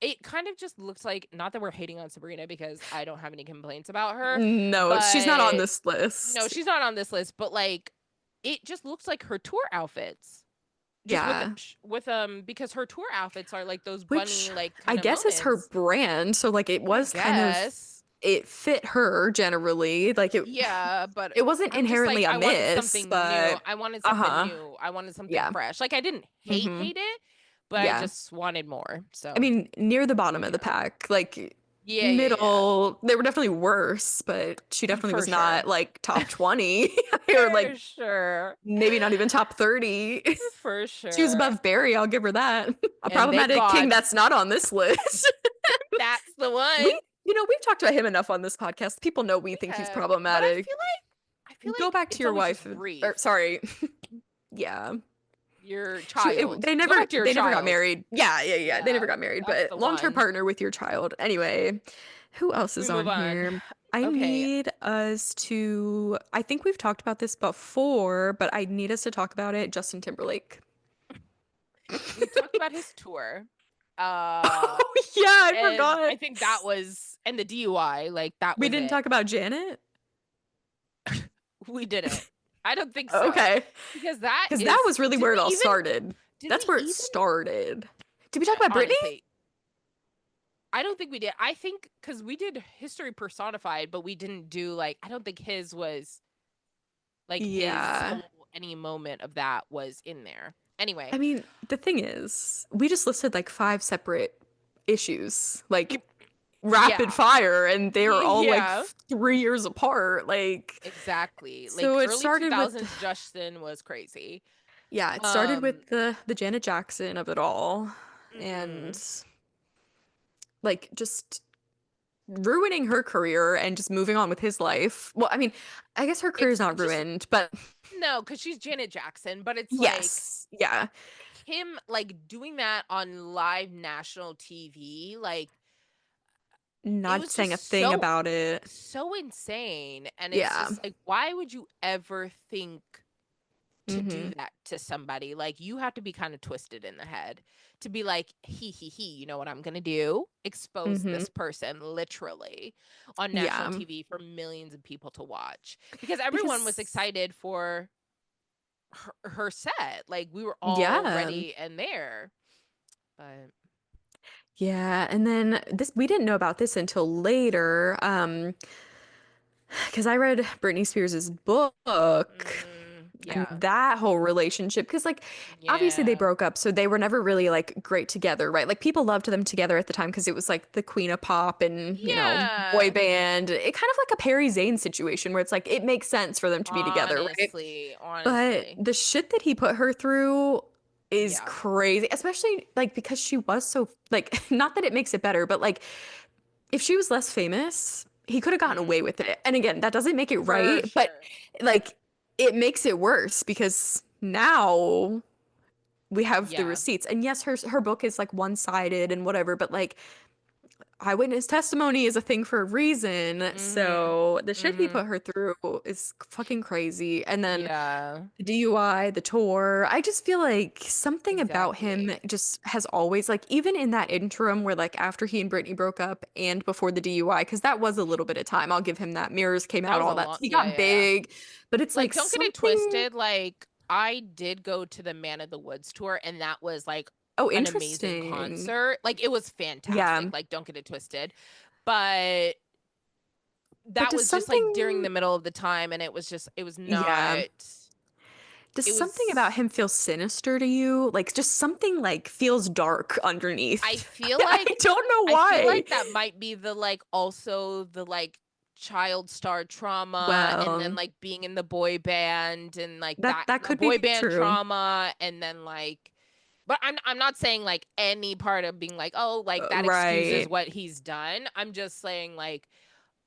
it kind of just looks like not that we're hating on Sabrina because I don't have any complaints about her, No, she's not on but this no, list. she's not on this list. But like, it just looks like her tour outfits. Just Yeah. with because her tour outfits are like those Which bunny like I kind of guess is her moments. brand. So like it I was kind of guess. it fit her generally. Like Yeah, but it wasn't I'm just like inherently a I wanted miss, something new. but I wanted something uh-huh. new. I wanted something Yeah. fresh. Like I didn't Mm-hmm. hate it, but I Yeah. just wanted more. I So, mean, near the bottom of the yeah. pack, like Yeah. middle, they were definitely worse, but she definitely For was sure. not like top 20 or For like sure. maybe not even top 30. For She was sure. above Barry, I'll give her that. A And thank problematic king God that's not on this list. that's the one. We, we've talked about him enough on this podcast. People know we We think he's have, but problematic. I feel Go like back to it's your always wife, just or brief. sorry. Yeah. Your child. They Go back to your never got child. married. Yeah, yeah, yeah. They Yeah, never got married, that's but the long-term one. partner with your child. Anyway, who else We is move on on. here? I Okay. need us to I think we've talked about this before, but I need us to talk about it. Justin Timberlake. We talked about his tour. Uh Oh, yeah, I and forgot. I think that was and the DUI, like that We was didn't it. talk about Janet? We didn't. I don't think so. Okay. Because that Because that is was really where it all started. did That's we where it even started. Did we talk about Britney? honestly, I don't think we did. I think cuz we did history personified, but we didn't do like I don't think his was like his Yeah. whole any moment of that was in there. Anyway, I mean, the thing is, we just listed like five separate issues, like rapid yeah. fire, and they were all like Yeah. 3 years apart. Like, Exactly. Like so it early started with, 2000s Justin was crazy. yeah, it started Um with the Janet Jackson of it all, and mhm. like just ruining her career and just moving on with his life. Well, I mean, I guess her career's It's not just ruined, but no, cuz she's Janet Jackson, but it's like yes, yeah, him like doing that on live national TV, like it not was saying a just thing about it. so insane and it's Yeah. just like why would you ever think to do Mm-hmm. that to somebody? Like you have to be kind of twisted in the head to be like he, you know what I'm going to do? Expose Mm-hmm. this person literally on national Yeah. TV for millions of people to watch because everyone was Because excited for her set. Like we were all yeah. ready and there. But Yeah, and then this we didn't know about this until later. Because I read Britney Spears's book, And Yeah. that whole relationship, because like obviously they Yeah. broke up, so they were never really like great together, right? Like people loved them together at the time because it was like the Queen of Pop and, boy Yeah. band. It kind of like a Perry Zane situation where it's like it makes sense for them to be together, right? Honestly, But honestly. the shit that he put her through is Yeah. crazy, especially like because she was so like not that it makes it better, but like if she was less famous, he could have gotten away Mm. with it. And again, that doesn't make it For right, but sure. like it makes it worse because now we have the Yeah. receipts. And yes, her book is like one-sided and whatever, but like eyewitness testimony is a thing for a reason. Mhm. So the shit he Mhm. put her through is fucking crazy. And then Yeah. the DUI, the tour. I just feel like something about him Exactly. just has always like even in that interim where like after he and Brittany broke up and before the DUI, because that was a little bit of time. I'll give him that. Mirrors came That out, was all a that. long He yeah, got yeah, yeah. big, but it's Like, like don't get it something. twisted, like, I did go to the Man of the Woods tour, and that was, like, Oh, an amazing interesting. concert. Like, it was Yeah, fantastic, like, don't get it twisted. But but that does was just, like, during something. the middle of the time, and it was just it was Yeah. not Does it something about was him feel sinister to you? Like just something like feels dark I underneath. feel I like don't know I feel why. like that might be the, like, also the, like, child star trauma and then, Well, like, being in the boy band and, like, that that that the could boy be band true. trauma and then, like but I'm not saying, like, any part of being like, "Oh, like, that excuses Right. what he's done." I'm just saying, like,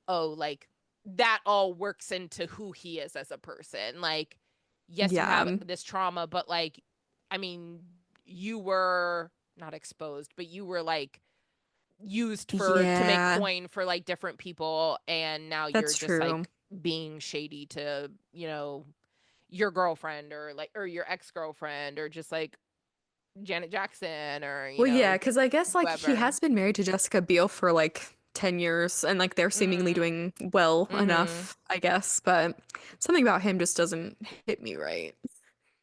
"Oh, like, that all works into who he is as a person." Like, yes, you have Yeah. this trauma, but, like, I mean, you were not exposed, but you were, like, used for to make Yeah. coin for, like, different people, and now you're That's just, true. like, being shady to, your girlfriend or, like or your ex-girlfriend or just, like, Janet Jackson or, Well, yeah, because I guess like he whoever. has been married to Jessica Biel for like 10 years and like they're seemingly Mhm. doing well Mhm. enough, I guess, but something about him just doesn't hit me right.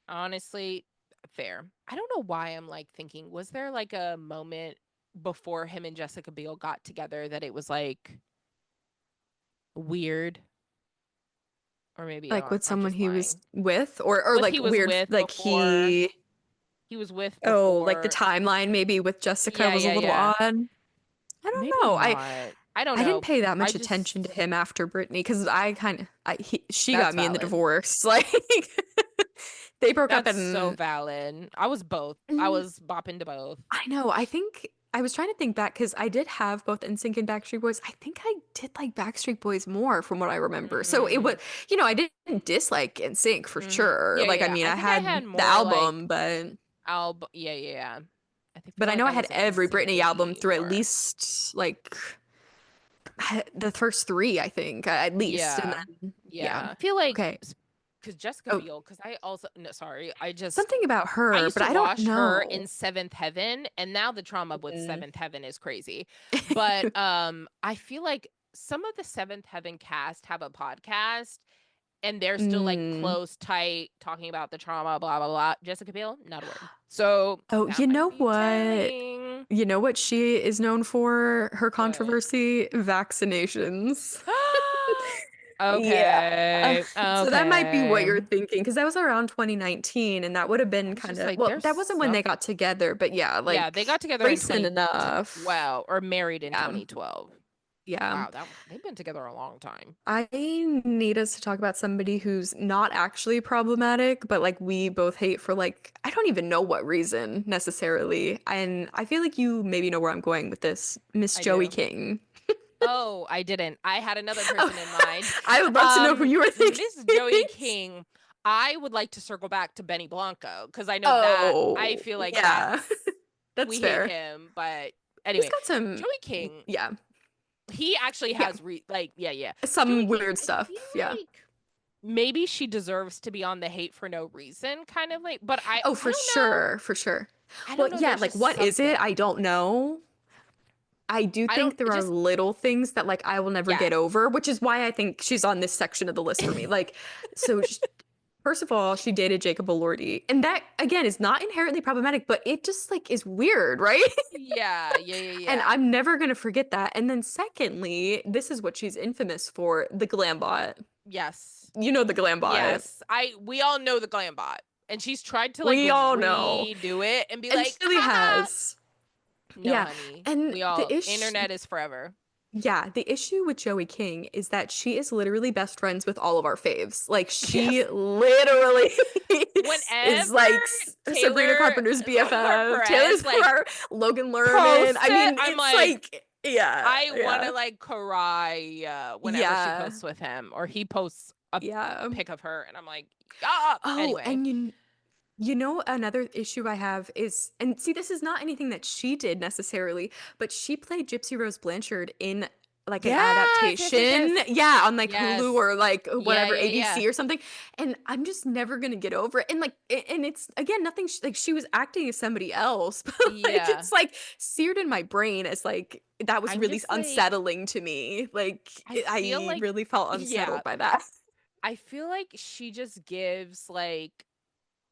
Honestly, fair. I don't know why I'm, like, thinking, was there, like, a moment before him and Jessica Biel got together that it was, like, weird? Or maybe Like with I'm someone just he was lying. with or What like he was weird with like before he he was with oh, like the before timeline maybe with Jessica Yeah, was a yeah, little yeah. odd. I don't Maybe know. not. I don't I didn't know. pay that I much attention to just him after Britney because I kind of she got That's me in the valid. divorce. Like they broke up That's so and valid. I was both. I mm, was bopping to both. I know. I think I was trying to think back because I did have both NSYNC and Backstreet Boys. I think I did like Backstreet Boys more from what I remember. So it was, Mm. I didn't dislike NSYNC for Mhm. sure. Yeah, Like, yeah, I yeah. mean, I I think I had had the more, like, album, yeah, yeah, yeah. I think but feel I know like I I had was an every NSYNC Britney album baby through at more. least like the first three, I think, at least. And Yeah. then, yeah. Yeah. I feel like Okay. because Jessica Oh, Biel, because I also no, sorry, something about I her, used but to I don't watch her in know. Seventh Heaven, and now the trauma with Mm. Seventh Heaven is crazy. But I feel like some of the Seventh Heaven cast have a podcast, and they're still like Mm. close, tight, talking about the trauma, blah blah blah. Jessica Biel, not a word. So Oh, that you might know be what? telling. You know what she is known for? Her What? controversy? Vaccinations. Yeah. Okay. So that might be what Okay. you're thinking, because that was around 2019, and that would have I been was kind just of, like, well, there's that wasn't when they some. got together, but yeah, Yeah, they like got together in recent enough. 2012 or married in Yeah. 2012. Yeah. Wow, that they've been together a long time. I need us to talk about somebody who's not actually problematic, but like we both hate for like, I don't even know what reason necessarily. And I feel like you maybe know where I'm going with this. Miss I Joey do. King. Oh, I didn't. I had another Oh, person in mind. I would love to know who you were thinking. Miss Joey King, I would like to circle back to Benny Blanco because I know that I Oh, feel like yeah. that's That's we hate fair. him, but He's anyway, got some, Joey King, yeah, he actually yeah, has like yeah, yeah. Joey some King, weird I stuff. feel Yeah. like maybe she deserves to be on the hate for no reason kind of like, but Oh, I for don't know. sure, for sure. I Well, don't know, yeah, there's like just what is it? I something. don't know. I do I don't think there it are just little things that like I will never yeah. get over, which is why I think she's on this section of the list for me. Like, so first of all, she dated Jacob Elordi, and that again is not inherently problematic, but it just like is weird, right? Yeah, yeah, yeah, And yeah. I'm never gonna forget that. And then secondly, this is what she's infamous for, the glam bot. Yes. You know the glam bot. Yes, we all know the glam bot. And she's tried to like We all know. redo it and be And like, she really haha. has. No, Yeah. honey. And We the all issue, internet is forever. yeah, the issue with Joey King is that she is literally best friends with all of our faves. Like she Yes. literally is Whenever like Sabrina Taylor Carpenter's or BFF, Taylor's Perez like Logan Lerman. post I it, mean, I'm it's like, like, yeah, I want yeah, to like cry whenever she yeah, posts with him or he posts a yeah. pic of her, and I'm like, ah. Oh, Anyway, and you know, another issue I have is, and see, this is not anything that she did necessarily, but she played Gypsy Rose Blanchard in like an yes, yes, yes, adaptation, yes, yeah, on like Hulu yes, or like yeah, whatever, yeah, yeah, ABC or something. And I'm just never gonna get over it. And like, and it's again, nothing like she was acting as somebody else, but like yeah. it's like seared in my brain as like that was I'm really just like, unsettling to me. Like, I feel I like, really felt yeah, unsettled by that. I feel like she just gives like,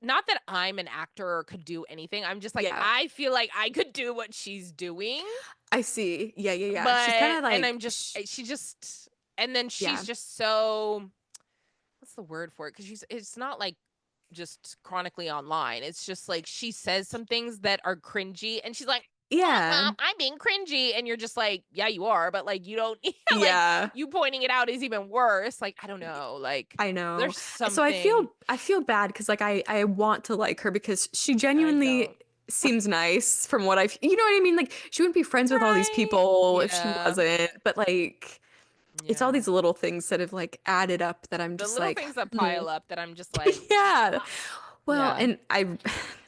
not that I'm an actor or could do anything. I'm just like, Yeah, I feel like I could do what she's doing, I see. Yeah, yeah, yeah. She's kind but, of and like, I'm just, she just, and then she's yeah. just so, what's the word for it? Because it's not like just chronically online. It's just like she says some things that are cringy and she's like, Yeah. well, I'm being cringy. And you're just like, yeah, you are. But like, you don't, like, Yeah. you pointing it out is even worse. Like, I don't know. Like, I know. there's So something I feel bad because like I want to like her because she I genuinely don't. seems nice from what I've, you know what I mean? Like she wouldn't be friends with all these Right. people if she Yeah. wasn't, but like it's all Yeah. these little things that have like added up that I'm The just little like, things that hmm. pile up that I'm just like, Yeah. Well, yeah, and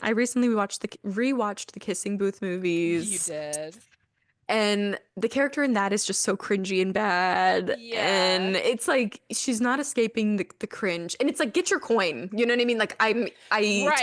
I recently watched the rewatched the Kissing Booth you movies. did. And the character in that is just so cringy and bad. Yeah. And it's like she's not escaping the cringe. And it's like get your coin. You know what I mean? Like I Right.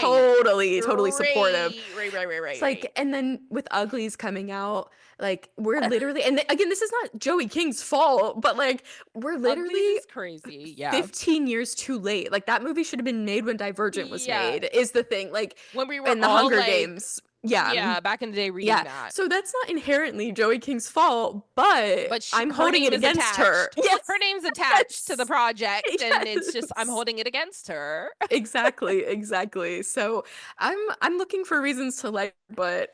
totally supportive. Right. Right. Right. Right. It's Right. Right. like and then with Uglies coming out, like we're literally and again, this is not Joey King's fault, but like we're Uglies literally is crazy. Yeah. 15 years too late. Like that movie should have been made when Divergent was Yeah. made, is the thing. Like When we were in the all Hunger like, Games. Yeah. yeah, back in the day reading Yeah, that. so that's not inherently Joey King's fault, but But I'm her holding it name is against her. attached. Her Yes, name's attached to the yes, project, and it's just I'm yes. holding it against her. Exactly, exactly. So I'm looking for reasons to like, but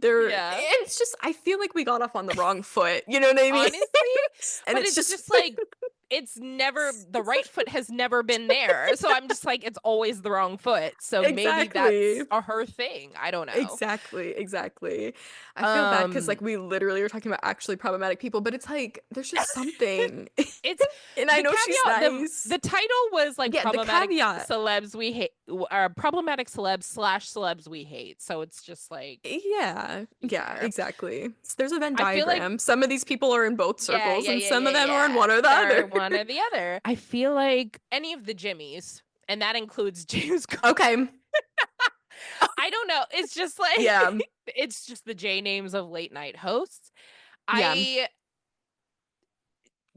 there Yeah. it's just I feel like we got off on the wrong foot. You know what I mean? Honestly, And but it's it's just just like it's never the right foot has never been there. So I'm just like it's always the wrong foot. So maybe exactly. that's a her thing. I don't know. Exactly, exactly. I feel bad because Um like we literally were talking about actually problematic people, but it's like there's just something. it's And I the know she's caveat nice. the title was like Yeah, the problematic caveat. celebs we hate or problematic celebs slash celebs we hate. So it's just like Yeah, be yeah, fair. exactly. There's a Venn I feel like diagram. Some of these people are in both yeah, circles, yeah, and yeah, some yeah, of them are in yeah. one or the They're other. one or the other. I feel like any of the Jimmies, and that includes James. Okay. I don't know. It's just like Yeah, it's just the J names of late night hosts. yeah, I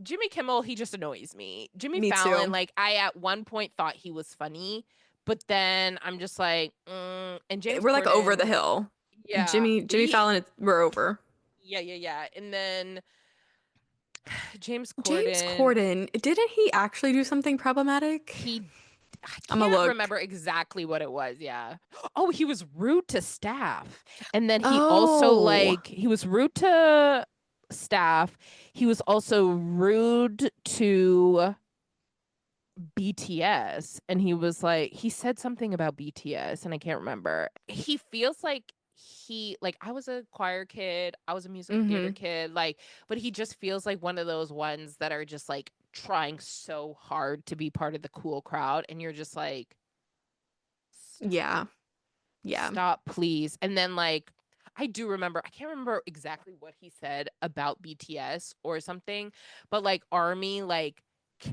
Jimmy Kimmel, he just annoys me. Jimmy me Fallon, too. like I at one point thought he was funny, but then I'm just like, and James We're like over the Corden, hill. yeah, Jimmy Fallon, we're over. yeah, yeah, yeah, and then James James Corden, Corden, didn't he actually do something problematic? he I I'm a can't look. remember exactly what it was. Yeah. Oh, he was rude to staff. And then he also Oh, like he was rude to staff. He was also rude to BTS, and he was like he said something about BTS and I can't remember. He feels like he like I was a choir kid, I was a musical theater mm-hmm. kid, like but he just feels like one of those ones that are just like trying so hard to be part of the cool crowd and you're just like Yeah, yeah, stop please. And then like I do remember I can't remember exactly what he said about BTS or something, but like Army like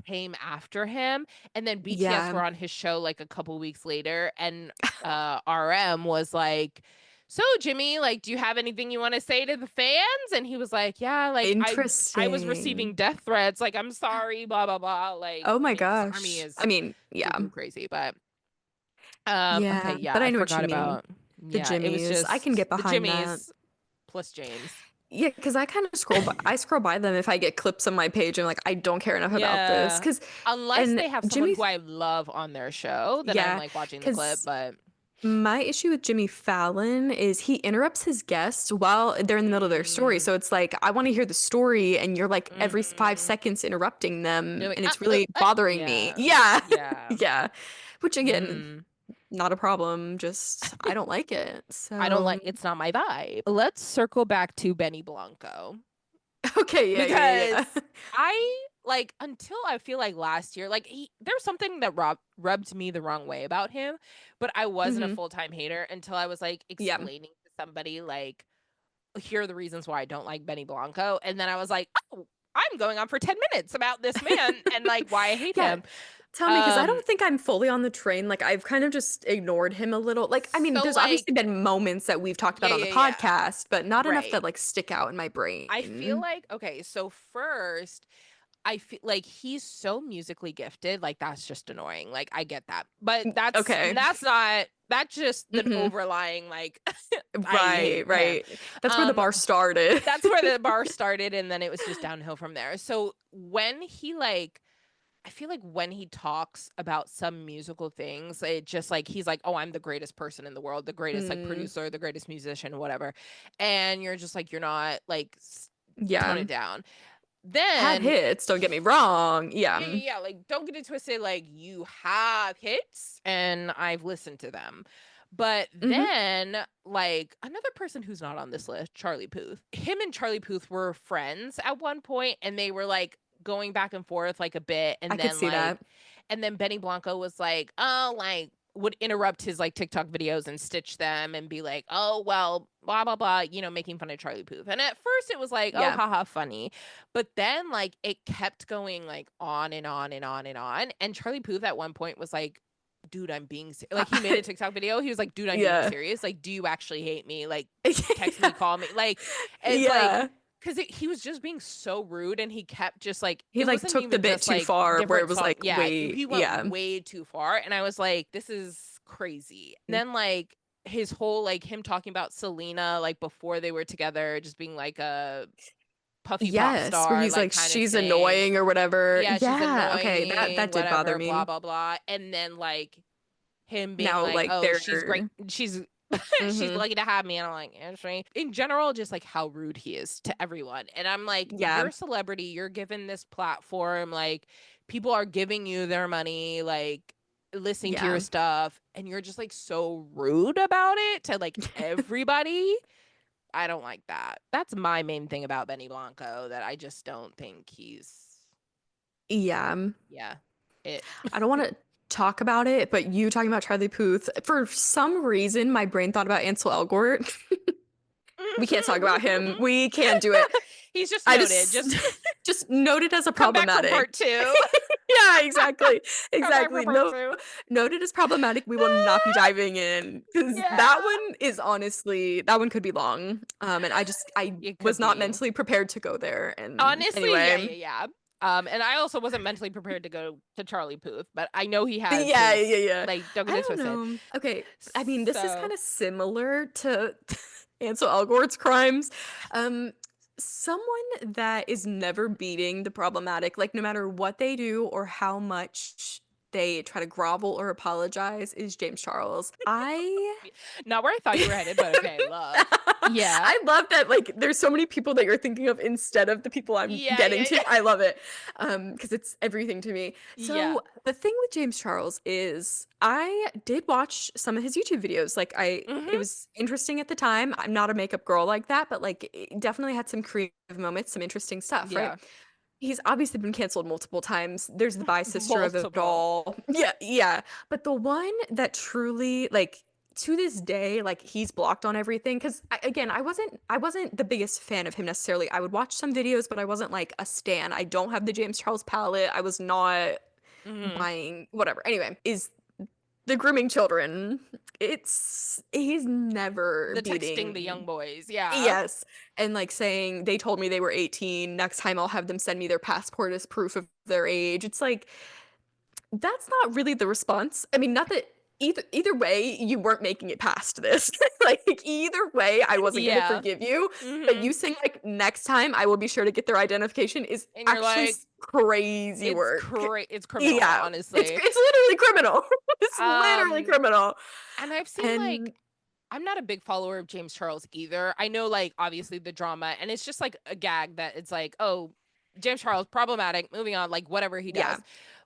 came after him and then BTS yeah. were on his show like a couple weeks later and RM was like, so Jimmy, like do you have anything you want to say to the fans? And he was like, yeah, like I was receiving Interesting. death threats, like I'm sorry, blah blah blah, like Oh my because Army gosh. I is mean, yeah. cuckoo crazy. But okay, Yeah, yeah, but I I know what forgot you mean. about The yeah, it was Jimmies. I can just get the behind that. Jimmys plus James. Yeah, because I scroll by them if I get clips on my page and like I don't care enough about this. Yeah. Because Unless and they have someone Jimmy, who I love on their show, then I'm yeah, like watching the clip, because but my issue with Jimmy Fallon is he interrupts his guests while they're in the middle of their story. mm, So it's like I want to hear the story, and you're like every five hmm seconds interrupting them, You're like, and it's really bothering me. yeah. Yeah, Yeah. yeah. Which again, hmm not a problem. Just I don't like it. I don't So like it's not my vibe. Let's circle back to Benny Blanco okay, yeah, yeah, because yeah. I like until I feel like last year, like there's something that rubbed me the wrong way about him, but I wasn't a hmm full-time hater until I was like Yeah. explaining to somebody like here are the reasons why I don't like Benny Blanco. And then I was like, oh, I'm going on for 10 minutes about this man and like why I hate Yeah. him. Tell me, because I Um, don't think I'm fully on the train. Like, I've kind of just ignored him a little. Like, I mean, so there's like, obviously been moments that we've talked about yeah, on the yeah, yeah. podcast, but not enough Right. that like stick out in my I feel brain. like, okay, so first, I feel like he's so musically gifted, like that's just annoying. Like I get that. But Okay. that's just the hmm overlying like I hate Right, him. right. That's where the Um bar started. that's where the bar started and then it was just downhill from there. So when he like I feel like when he talks about some musical things, it just like he's like, "Oh, I'm the greatest person in the world, the greatest like Mm, producer, the greatest musician, whatever." And you're just like, you're not like tone yeah. it down. Had Then hits, don't get me wrong. Yeah. yeah, yeah, yeah, like don't get it twisted. Like you have hits, and I've listened to them. But hmm then, like another person who's not on this list, Charlie Puth. Him and Charlie Puth were friends at one point, and they were like going back and forth like a bit, I could see that. and then Benny Blanco was like, oh, like would interrupt his like TikTok videos and stitch them and be like, oh well, blah blah blah, making fun of Charlie Puth. And at first it was like, oh Yeah. haha, funny. But then like it kept going like on and on and on and on. And Charlie Puth at one point was like, dude, I'm being like he made a TikTok video. He was like, dude, I'm being Yeah. serious. Like, do you actually hate me? Like, text me, call me. Like, it's like Yeah. because he was just being so rude and he kept just like He it like wasn't took the even bit just too like far where it different was song. like, Yeah, wait, he went yeah. way too far. And I was like, this is crazy. And then like his whole like him talking about Selena like before they were together, just being like a puffy pop Yes, where star, he's like like, kind of she's thing. annoying or whatever. Yeah, she's Yeah, okay, that annoying, did bother whatever, me. blah blah blah. And then like him being Now, like, like, "Oh, she's great. they're She's she's hmm lucky to have me." And I'm like, "Is she?" In general, just like how rude he is to everyone. And I'm like, "You're yeah, a celebrity. You're given this platform. Like, people are giving you their money. Like." Listening to your yeah. stuff and you're just like so rude about it to like everybody. I don't like that. That's my main thing about Benny Blanco that I just don't think he's Yeah. yeah. It I don't want to talk about it, but you talking about Charlie Puth, for some reason, my brain thought about Ansel Elgort. We can't talk about him. We can't do it. He's just I noted. just Just just noted as a come back for problematic. part 2. Yeah, exactly. Come back for Exactly. part No, 2. noted as problematic. We will not be diving in because that Yeah. one is honestly, that one could be long. And I It was could not be. mentally prepared to go there. And Honestly, yeah, yeah, anyway, yeah. And I also wasn't mentally prepared to go to Charlie Puth, but I know he has yeah, his yeah, yeah. like don't get I it don't twisted. know. Okay. I mean, this is kind So of similar to Ansel Elgort's crimes. Um, Someone that is never beating the problematic, like no matter what they do or how much they try to grovel or apologize, is James Charles. I not where I thought you were headed, but okay, love. Yeah. I love that like there's so many people that you're thinking of instead of the people I'm Yeah, getting yeah, to. I love it. Because it's everything to me. yeah. So the thing with James Charles is I did watch some of his YouTube videos. Like it Mhm. was interesting at the time. I'm not a makeup girl like that, but like it definitely had some creative moments, some interesting stuff, right? Yeah. He's obviously been canceled multiple times. There's the bi sister of it Multiple. all. Yeah, yeah. But the one that truly like to this day, like he's blocked on everything. Cause again, I wasn't the biggest fan of him necessarily. I would watch some videos, but I wasn't like a stan. I don't have the James Charles palette. I was not Mhm. buying whatever. Anyway, is the grooming children. He's never The texting the beating. young boys. Yeah. Yes. And like saying they told me they were 18. Next time I'll have them send me their passport as proof of their age. It's like that's not really the response. I mean, not that either way, you weren't making it past this. Like either way, I wasn't gonna Yeah. forgive you. But Mm-hmm. you saying like next time I will be sure to get their identification is And you're actually like, crazy work. it's criminal, Yeah, honestly. it's literally criminal. It's literally Um, criminal. and I've seen like And I'm not a big follower of James Charles either. I know, like, obviously the drama, and it's just like a gag that it's like, oh, James Charles, problematic, moving on, like, whatever he yeah, does.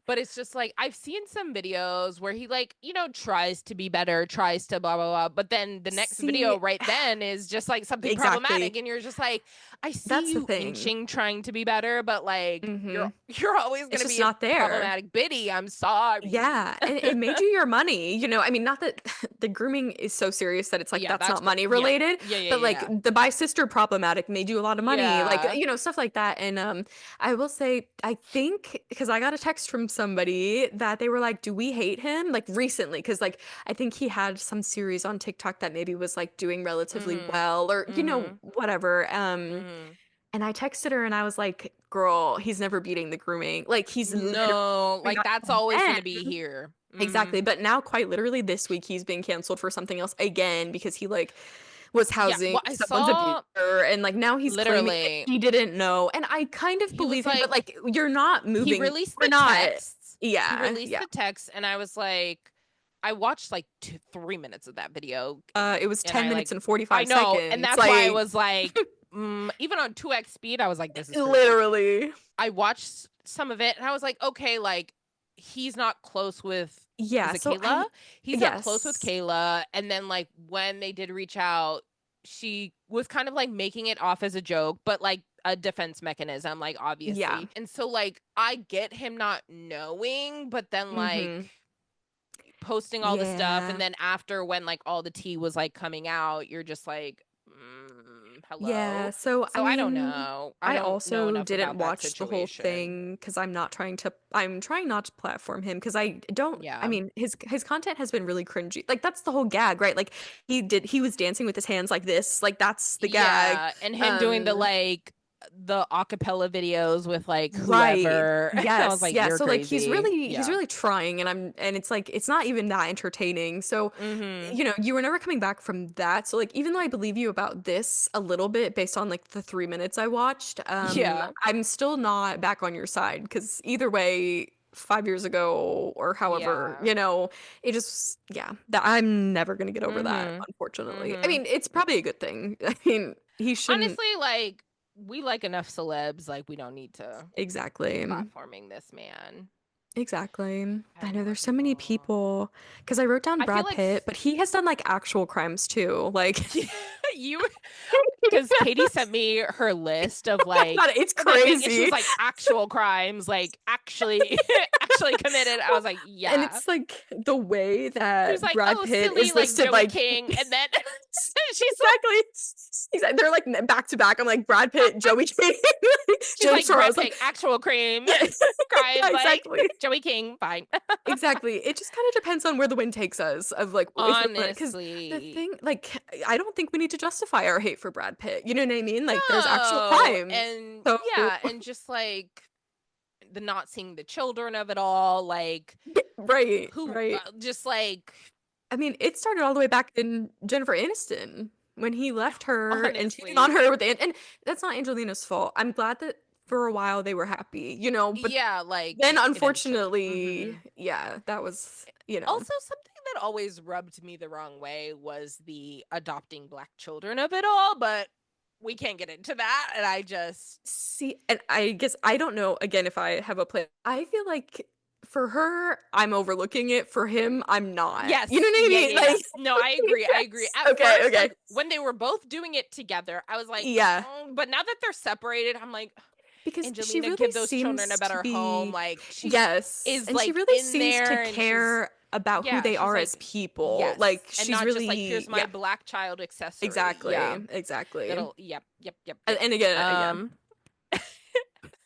But it's just like, I've seen some videos where he, like, tries to be better, tries to blah, blah, blah. But then the next see, video right then is just like something problematic. exactly. And you're just like, I see That's the you thing. inching, trying to be better, but like, Hmm. you're always going It's to just be a not there. problematic biddy. I'm sorry. Yeah, and it made you your money. I mean, not that the grooming is so serious that it's like Yeah, that's that's not great. money Yeah. related, Yeah. Yeah. but like Yeah. the bi sister problematic made you a lot of money, like Yeah. stuff like that. And I will say, I think because I got a text from somebody that they were like, "Do we hate him?" Like recently, because like I think he had some series on TikTok that maybe was like doing relatively Mm-hmm. well, or Mm-hmm. whatever. Mm-hmm. And I texted her and I was like, "Girl, he's never beating the grooming. Like he's literally No, doing like that that's always going again." to be here. Exactly, but now quite literally this week he's been canceled for something else again because he like was Yeah, housing well, I someone's abuser, saw and like now he's claiming that literally he didn't know. And I kind of he was believe him, but like like you're not he moving. released We're the not. texts. He Yeah, released yeah. the text and I was like I watched like 3 minutes of that video It was and 10 I minutes like and I 45 know, and seconds. that's why I Like was like even on 2x speed I was like this is crazy. literally. I watched some of it and I was like okay, like he's not close with Yeah, is it so Kayla? I He's not close with yes. Kayla. And then like when they did reach out, she was kind of like making it off as a joke, but like a defense mechanism, like Yeah. obviously. And so like I get him not knowing, but then like Mhm. posting all the stuff and Yeah. then after when like all the tea was like coming out, you're just like Yeah, hello. so I So I don't mean, know. I I don't know also enough didn't about that watch the whole situation. thing because I'm trying not to platform him because I don't, I Yeah. mean, his content has been really cringy. Like that's the whole gag, right? Like he was dancing with his hands like this, like that's the gag. Yeah, and him doing the Um, like the acapella videos with like Right. whoever. I was Yes. like, Yeah. you're So like crazy. he's Yeah. really trying, and it's like it's not even that entertaining. So Mm-hmm. you were never coming back from that. So like even though I believe you about this a little bit based on like the 3 minutes I watched, Yeah. I'm still not back on your side because either way, 5 years ago or however, Yeah. it just yeah, that I'm never gonna get over that, Mm-hmm. unfortunately. I Mm-hmm. mean, it's probably a good thing. I mean, he shouldn't Honestly, like we like enough celebs, like we don't need to be exactly. platforming this man. Exactly. I I have know more there's so many people. people because I wrote down I feel Brad like Pitt, but he has done like actual crimes too. Like, you because Katie sent me her list of God, like it's the thing and she was crazy. like actual crimes, like actually actually committed. I was like, And yeah. it's like the way She was that like, Brad "Oh, Pitt silly, is like listed, Joey like King," and then she's exactly. They're like back to back. I'm like Brad Pitt, Joey King, she's James like Brad Charles. Pitt, Like, actual cream yeah, crimes, yeah, like exactly. Joey King, fine. Exactly. It just kind of depends on where the wind takes us of like if we're gonna because the Honestly, thing like I don't think we need to justify our hate for Brad Pitt. You know what I mean? Like there's actual no, crimes. and So yeah, and just like the not seeing the children of it all, like right, who, right. just like I mean, it started all the way back in Jennifer Aniston when he left her and cheated on honestly, her with and that's not Angelina's fault. I'm glad that for a while they were happy, but yeah, like then eventually. unfortunately, yeah, that was, Also, something that always rubbed me the wrong way was the adopting black children of it all, but we can't get into that. And I just, see, and I guess I don't know again if I have a plan. I feel like for her, I'm overlooking it. For him, I'm not. You know yes, what I yeah, mean? yeah, yeah. Like, No, I agree. I agree. yes. At Okay, first, okay. like when they were both doing it together, I was like, Yeah. but now that they're separated, I'm like, Because she Angelina, really give those children a seems to better home. be Like she yes, is and she like really in seems to there and she's, care about who yeah, they she's are like, as people. yes. Like, And she's not just like, really here's my yeah, black child accessory. Yeah. exactly, exactly. That'll, yep, yep, yep, And yep. and again, yeah. Um,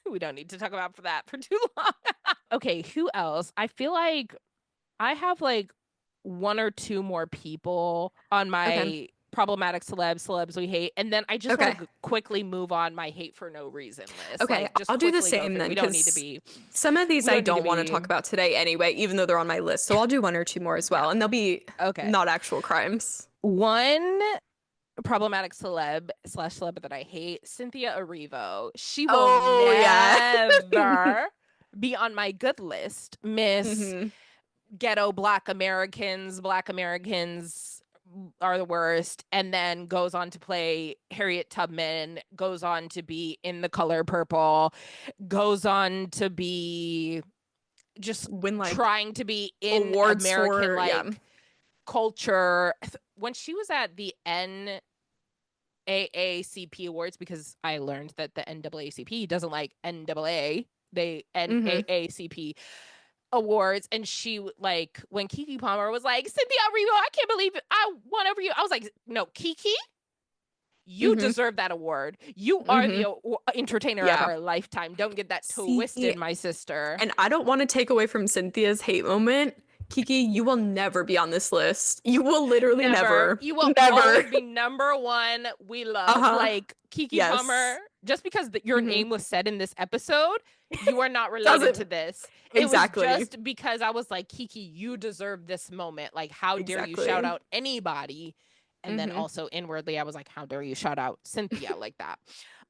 we don't need to talk about for that for too long. Okay, who else? I feel like I have like one or two more people on Okay. my problematic celebs we hate, and then I just want Okay. to quickly move on my hate for no reason list. Okay, Like, just I'll do the quickly go same through. then, We don't need to because be. some of these We I don't need to don't want to be. talk about today anyway, even though they're on my list. So I'll do one or two more as well, Yeah. and they'll be Okay. not actual crimes. One problematic celeb/celeb that I hate, Cynthia Erivo. She will Oh yeah. never be on my good list. Miss hmm Ghetto Black Americans are the worst, and then goes on to play Harriet Tubman, goes on to be in The Color Purple, goes on to be just Win like trying to be in awards American for, yeah. like culture. When she was at the NAACP Awards, because I learned that the NAACP doesn't like NAA, they hmm NAACP Awards, and she, like, when Kiki Palmer was like, Cynthia Erivo, I can't believe I won over you. I was like, no, Kiki, you hmm deserve that award. You are hmm the entertainer of Yeah. our lifetime. Don't get that See, twisted, my sister. and I don't want to take away from Cynthia's hate moment. Kiki, you will never be on this list. You will literally Never. never. You will Never. always be number one. We love. Uh-huh. Like, Kiki Palmer, Yes. just because your hmm name was said in this episode, you are not related to Doesn't this. It was exactly. just because I was like, Kiki, you deserve this moment. Like, how dare you shout Exactly. out anybody? And then hmm also inwardly, I was like, how dare you shout out Cynthia like that?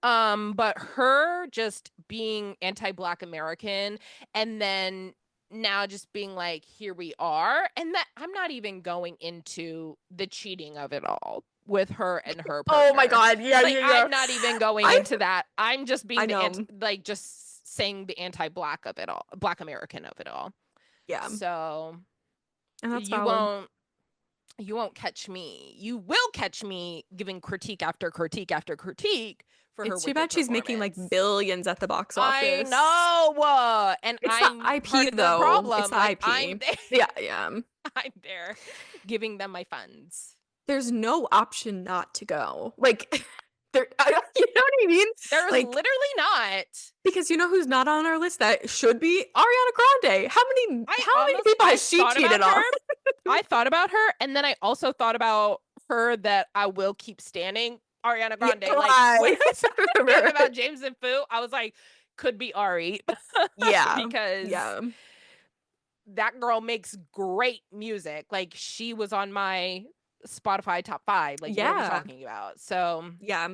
But her just being anti-Black American, and then now just being like, here we are. And that I'm not even going into the cheating of it all with her and her Oh my partner. God. Yeah, Like, yeah, yeah. I'm not even going I into that. I'm just being I know. like, just saying the anti-Black of it all, Black American of it all. Yeah. So And that's you valid. won't you won't catch me. You will catch me giving critique after critique after critique for her It's too wicked bad she's making like performance. billions at the box I office. know, and It's the I'm part IP of the though. It's problem. the Like, I'm IP. there, Yeah, yeah. I'm there, giving them my funds. There's no option not to go. Like there you know what I mean? There is Like, literally not. because you know who's not on our list that should be? Ariana Grande. How many people I has she thought about cheated on? her. I thought about her, and then I also thought about her that I will keep standing, Ariana Yeah, Grande. Like, when right. I started thinking about James and Fu, I was like, could be Ari. Yeah. Because Yeah. that girl makes great music. Like, she was on my Spotify top 5. Like, what are we Yeah. talking about? So Yeah.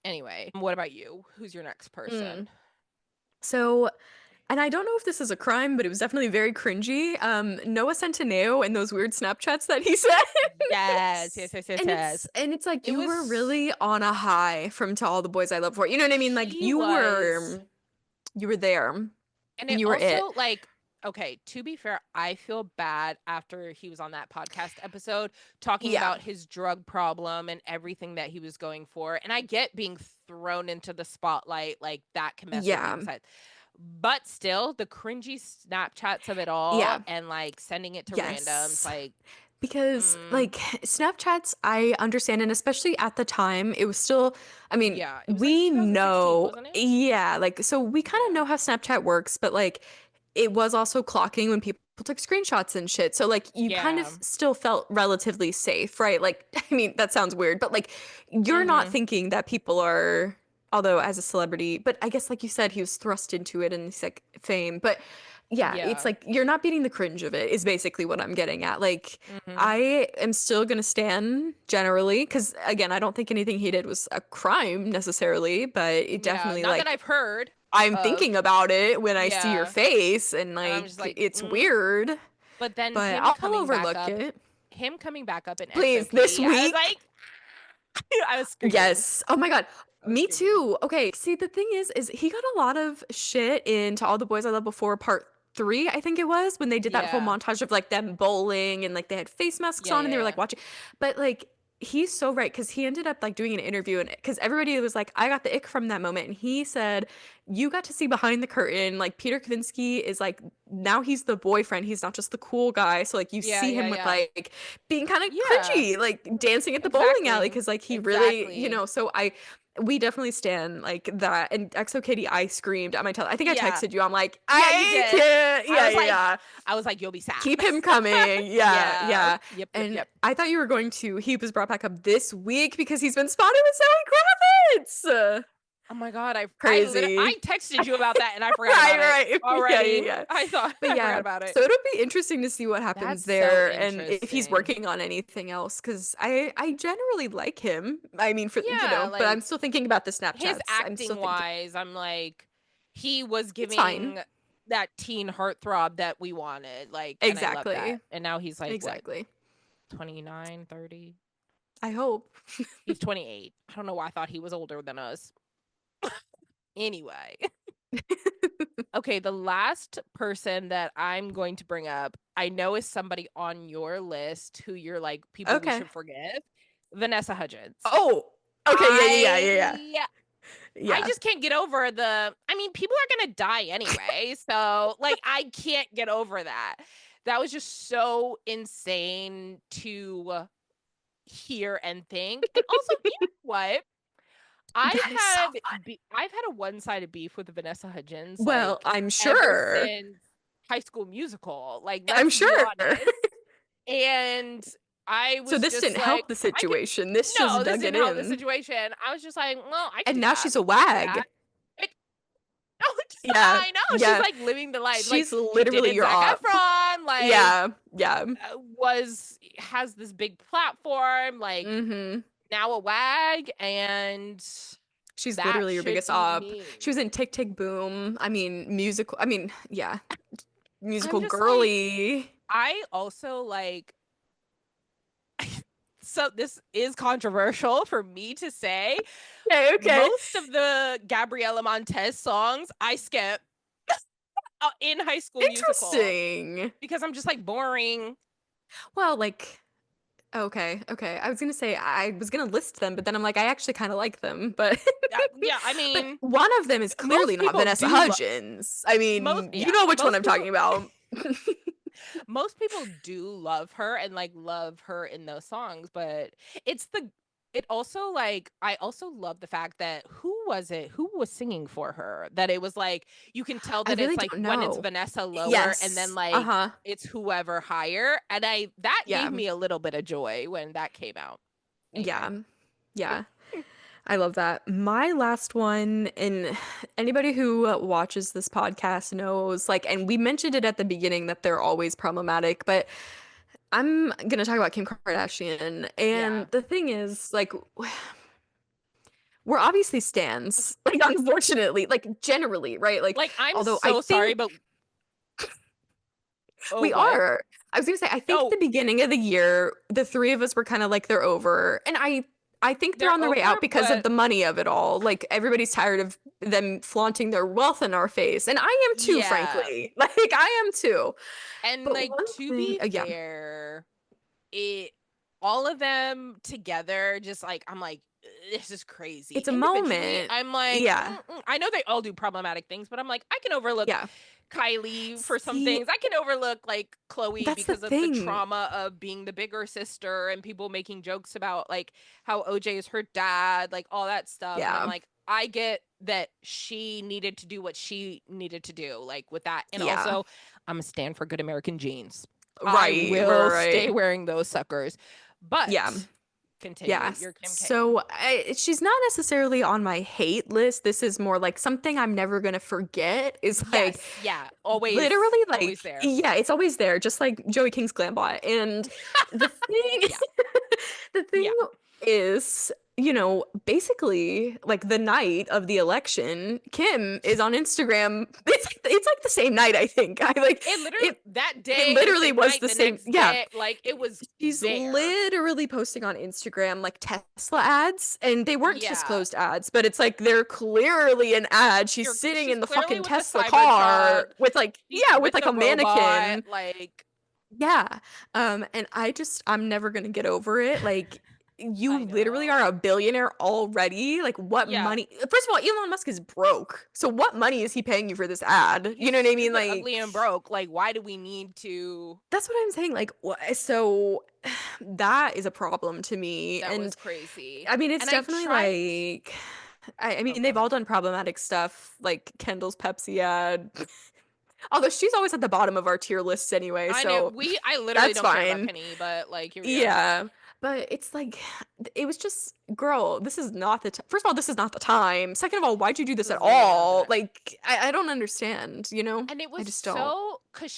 anyway, what about you? Who's your next person? So, and I don't know if this is a crime, but it was definitely very cringy. Noah Centineo and those weird Snapchats that he said. Yes, yes, yes, yes, And yes. it's like It you was were really on a high from To All the Boys I Love Before. You know what I mean? Like He was. you were there And and it you were it. also, like, okay, to be fair, I feel bad after he was on that podcast episode talking Yeah. about his drug problem and everything that he was going for. And I get being thrown into the spotlight, like, that can mess with Yeah. people's heads. But still, the cringy Snapchats of it all, Yeah. and like sending it to randoms, Yes. like, Because like Snapchats, I understand, and especially at the time, it was still, I mean, yeah, it was like we 2016, know, wasn't it? yeah, like so we kind of Yeah. know how Snapchat works, but like it was also clocking when people took screenshots and shit. So like you kind of Yeah. still felt relatively safe, right? Like I mean, that sounds weird, but like you're not Mm-hmm. thinking that people are, although as a celebrity, but I guess like you said, he was thrust into it and it's like fame, but yeah, it's Yeah. like you're not beating the cringe of it is basically what I'm getting at. Like Mm-hmm. I am still gonna stand generally because again, I don't think anything he did was a crime necessarily, but it Yeah. definitely Not that like I've heard I'm of. thinking about it when I see your Yeah. face and And I'm just like like, it's weird, But then but him I'll coming back overlook up, it. in Please, this XOP, I was week. like, I was screaming. Yes. Oh my God. I was Me screaming. too. Okay. See, the thing is he got a lot of shit into All the Boys I Love Before Part 3, I think it was, when they did that whole Yeah. montage of like them bowling and like they had face masks Yeah, on and yeah, they were yeah. like watching. But like he's so right because he ended up like doing an interview and because everybody was like, I got the ick from that moment. And he said, you got to see behind the curtain. Like Peter Kavinsky is like, now he's the boyfriend. He's not just the cool guy. So like you Yeah, see yeah, him with yeah. like being kind of Yeah. cringy, like dancing at the bowling alley Exactly. because like he really, Exactly. so we definitely stand like that. And XO Kitty, I screamed at my I think I Yeah. texted you. I'm like, Yeah, you I did. can't. I Yeah, was yeah, like yeah. you'll be sad. Keep him coming. Yeah, Yeah. yeah. Yep, yep, And yep. I thought you were going to. He was brought back up this week because he's been spotted with Zoe Kravitz. Oh my God, I Crazy. texted you about that and I forgot Right, about it right. Yeah, yeah, already. yeah. I thought But I yeah, forgot about it. so it'll be interesting to see what happens That's so there and if he's interesting. working on anything else because I generally like him. I mean, for Yeah, but like I'm still thinking about the his Snapchats. I'm still acting thinking wise, I'm like, he was it's fine. giving that teen heartthrob that we wanted. Like, and I love that. Exactly. And now he's like, what, Exactly. 29, 30? I hope. He's 28. I don't know why I thought he was older than us. Anyway. Okay, the last person that I'm going to bring up, I know is somebody on your list who you're like, people we Okay. should forgive. Vanessa Hudgens. Oh. Okay, yeah, yeah, yeah, yeah, I I yeah. just can't get over I mean, people are gonna die anyway, so like I can't get over that. That was just so insane to hear and think. And also, you know what? That is so funny. I've had a one-sided beef with Vanessa Hudgens Well, like I'm ever sure. since High School Musical. Like, I'm let's be sure. honest. And I So was this just didn't like, help the I could situation. This no, just this dug it didn't help the in. situation. I was just like, well, I could And do now that. she's a I could do that. wag. Like, oh, Yeah. I know. She's Yeah. like living the life. Like She's she literally dated your Zac op. Efron. Like Yeah. Yeah. has this big platform. Like Mm-hmm. now a wag, and She's that literally your should biggest be op. me. She was in Tick Tick Boom. I mean, musical. I mean, yeah. I'm Musical just like, girly. I also like. So this is controversial for me to say. Okay, okay. Most of the Gabriela Montez songs I skip in High School Musical Interesting. because I'm just like boring. Well, like, okay, okay. I was gonna say I was gonna list them, but then I'm like, I actually kind of like them. But Yeah, I but mean, one of them is clearly most not people Vanessa do Hudgens. I mean, you yeah, know which one I'm talking about. most people do love her and like love her in those songs, but it's the it also like I also love the fact that who was it who was singing for her, that it was like you can tell I that really it's like don't when it's know. Vanessa lower and then Yes. like Uh-huh. it's whoever higher, and I that Yeah. gave me a little bit of joy when that came out. Anyway. Yeah. Yeah. I love that. My last one, and anybody who watches this podcast knows, like, and we mentioned it at the beginning that they're always problematic, but I'm gonna talk about Kim Kardashian. Yeah. And the thing is, like, we're obviously stans, like, unfortunately, like, generally, right? Like, Like I'm although I so sorry, think but oh we what? are. I was gonna say, I think at Oh, the beginning of the year, the three of us were kind of like they're over, and I think they're they're on their way over, out because of but the money of it all. Like everybody's tired of them flaunting their wealth in our face, and I am too, yeah. frankly. Like I am too. And But like one to thing, be yeah, fair, it all of them together just like I'm like this is crazy. it's a Individually, moment. I'm like Yeah, I know they all do problematic things, but I'm like I can overlook yeah. Kylie for some See, things. I can overlook like Chloe that's the because of the thing. trauma of being the bigger sister and people making jokes about like how OJ is her dad, like all that stuff. And I'm Yeah, like, I get that she needed to do what she needed to do, like with that. And yeah. also, I'm a stand for good American jeans. I Right, right, will stay right. wearing those suckers. Yeah. But continue. Yeah. You're Kim K. So she's not necessarily on my hate list. This is more like something I'm never gonna forget. Is like Yes, yeah. Always, literally always like there. yeah, it's always there, just like Joey King's Glambot. And the thing, Yeah, the thing yeah. is, you know, basically like the night of the election, Kim is on Instagram. It's like the same night, I think. I like It literally it. that It day, the literally same was night, the the same. next Yeah, day, like it was she's there. literally posting on Instagram like Tesla ads, and they weren't Yeah. disclosed ads, but it's like they're clearly an ad. She's sitting She's in the clearly fucking with the Tesla Cybertruck. car with like, She's yeah, with with like the a robot. mannequin. Like, Yeah. And I'm never gonna get over it. Like, I you literally know. are a billionaire already. Like, what Yeah. money? First of all, Elon Musk is broke. So what money is he paying you for this ad? You He's know what I mean? stupid, Like, ugly, and broke. Like, why do we need to that's what I'm saying. Like, so that is a problem to me. that And was crazy. I mean, it's And I definitely tried like, I mean, they've Okay. all done problematic stuff, like Kendall's Pepsi ad. Although she's always at the bottom of our tier lists anyway, I know so I literally that's don't care about fine. Penny, but like here we are. Yeah. But it's like, it was just, girl, this is not the first of all, this is not the time. Second of all, why'd you do this This at is literally not all? the Like, I don't understand, you know? And it I was just don't. so because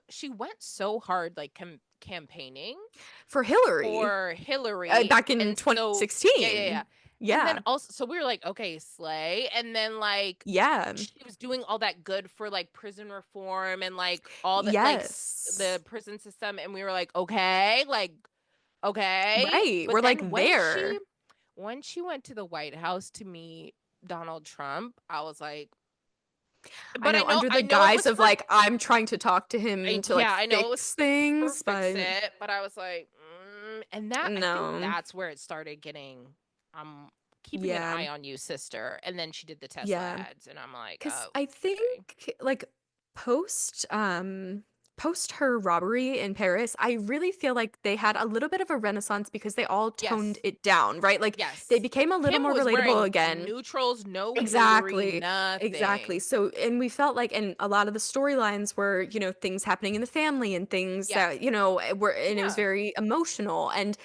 she went so hard like campaigning For Hillary, for Hillary, back in and so yeah. 2016. And then Yeah. also, so we were like, okay, slay. And then like Yeah. she was doing all that good for like prison reform and like all that like Yes. the prison system, and we were like, okay, like okay. Right. But We're like then there. when she went to the White House to meet Donald Trump, I was like, I but know, under I the know it guise was of for like, I'm trying to talk to him to like yeah, I know it was fix for things, fix but it, but I was like, and that I think no. that's where it started getting. I'm keeping an Yeah. eye on you, sister. And then she did the Tesla Yeah. ads, and I'm like, Because oh, I okay, think like post post her robbery in Paris, I really feel like they had a little bit of a renaissance because they all toned yes, it down, right? Like they yes. became a little Kim more was relatable wearing again. neutrals, no jewelry, Exactly. Exactly. nothing. So, and we felt like, and a lot of the storylines were, you know, things happening in the family and things Yeah, that, you know, were, and it was yeah, very emotional. And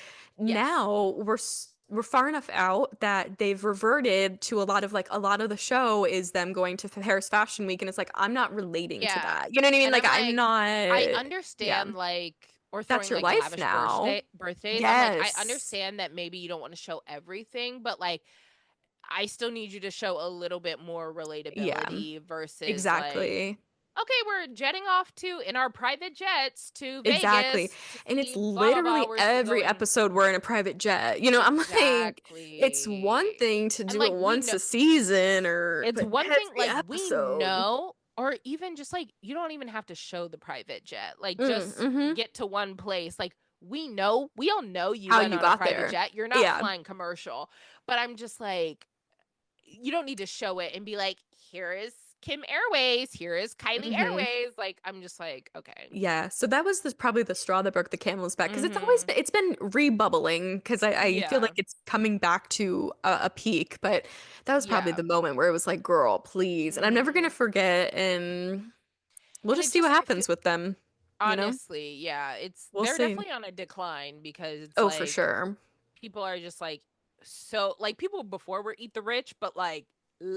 yes, now we're far enough out that they've reverted to a lot of like, a lot of the show is them going to Paris Fashion Week. And it's like, I'm not relating to yeah. that. You know what I mean? And Like, I'm I'm like, I not, yeah, understand like or that's throwing your like life lavish now. birthdays. I'm like, I Yes. understand that maybe you don't want to show everything, but like I still need you to show a little bit more Yeah, relatability versus like, exactly. okay, we're jetting off to in our private jets to Exactly. Vegas to And it's see blah blah blah. literally We're every going episode we're in a private jet. You know, I'm like, it's one exactly. thing to And do like it we once know a season or it's but one thing every like we episode. know or even just like you don't even have to show the private jet. Like just Mm-hmm. get to one place. Like we all know you How went you on a got private there. jet. You're not Yeah. flying commercial. But I'm just like you don't need to show it and be like, here is Kim Airways, here is Kylie Mm-hmm. Airways. Like, I'm just like, okay. Yeah, so that was probably the straw that broke the camel's back because Mm-hmm. it's been rebubbling because I feel like Yeah. it's coming back to a peak, but that was probably Yeah. the moment where it was like, girl, please. And I'm never gonna Mm-hmm. forget, and we'll And just it see what just, I feel, happens with them, you know? honestly, yeah, We'll they're see. definitely on a decline because it's Oh, for like sure. people are just like, so, like people before were eat the rich, but like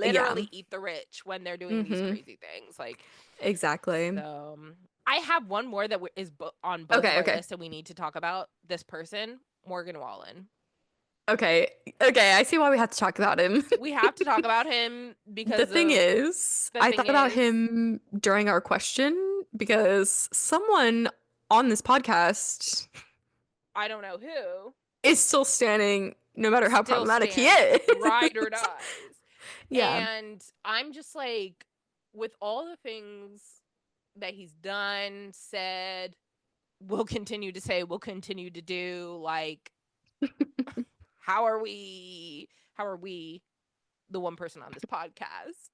Yeah. literally eat the rich when they're doing these Mm-hmm. crazy things. Like, Exactly. so I have one more that is on both of Okay, our okay. lists and we need to talk about this person, Morgan Wallen. Okay. Okay, I see why we have to talk about him. We have to talk about him The because thing of is, the I thing thought about is, him during our question because someone on this podcast I don't know who is still standing no matter how still problematic he stands, is. ride or dies. Yeah. And I'm just like, with all the things that he's done, said, will continue to say, will continue to do, like, how are we, the one person on this podcast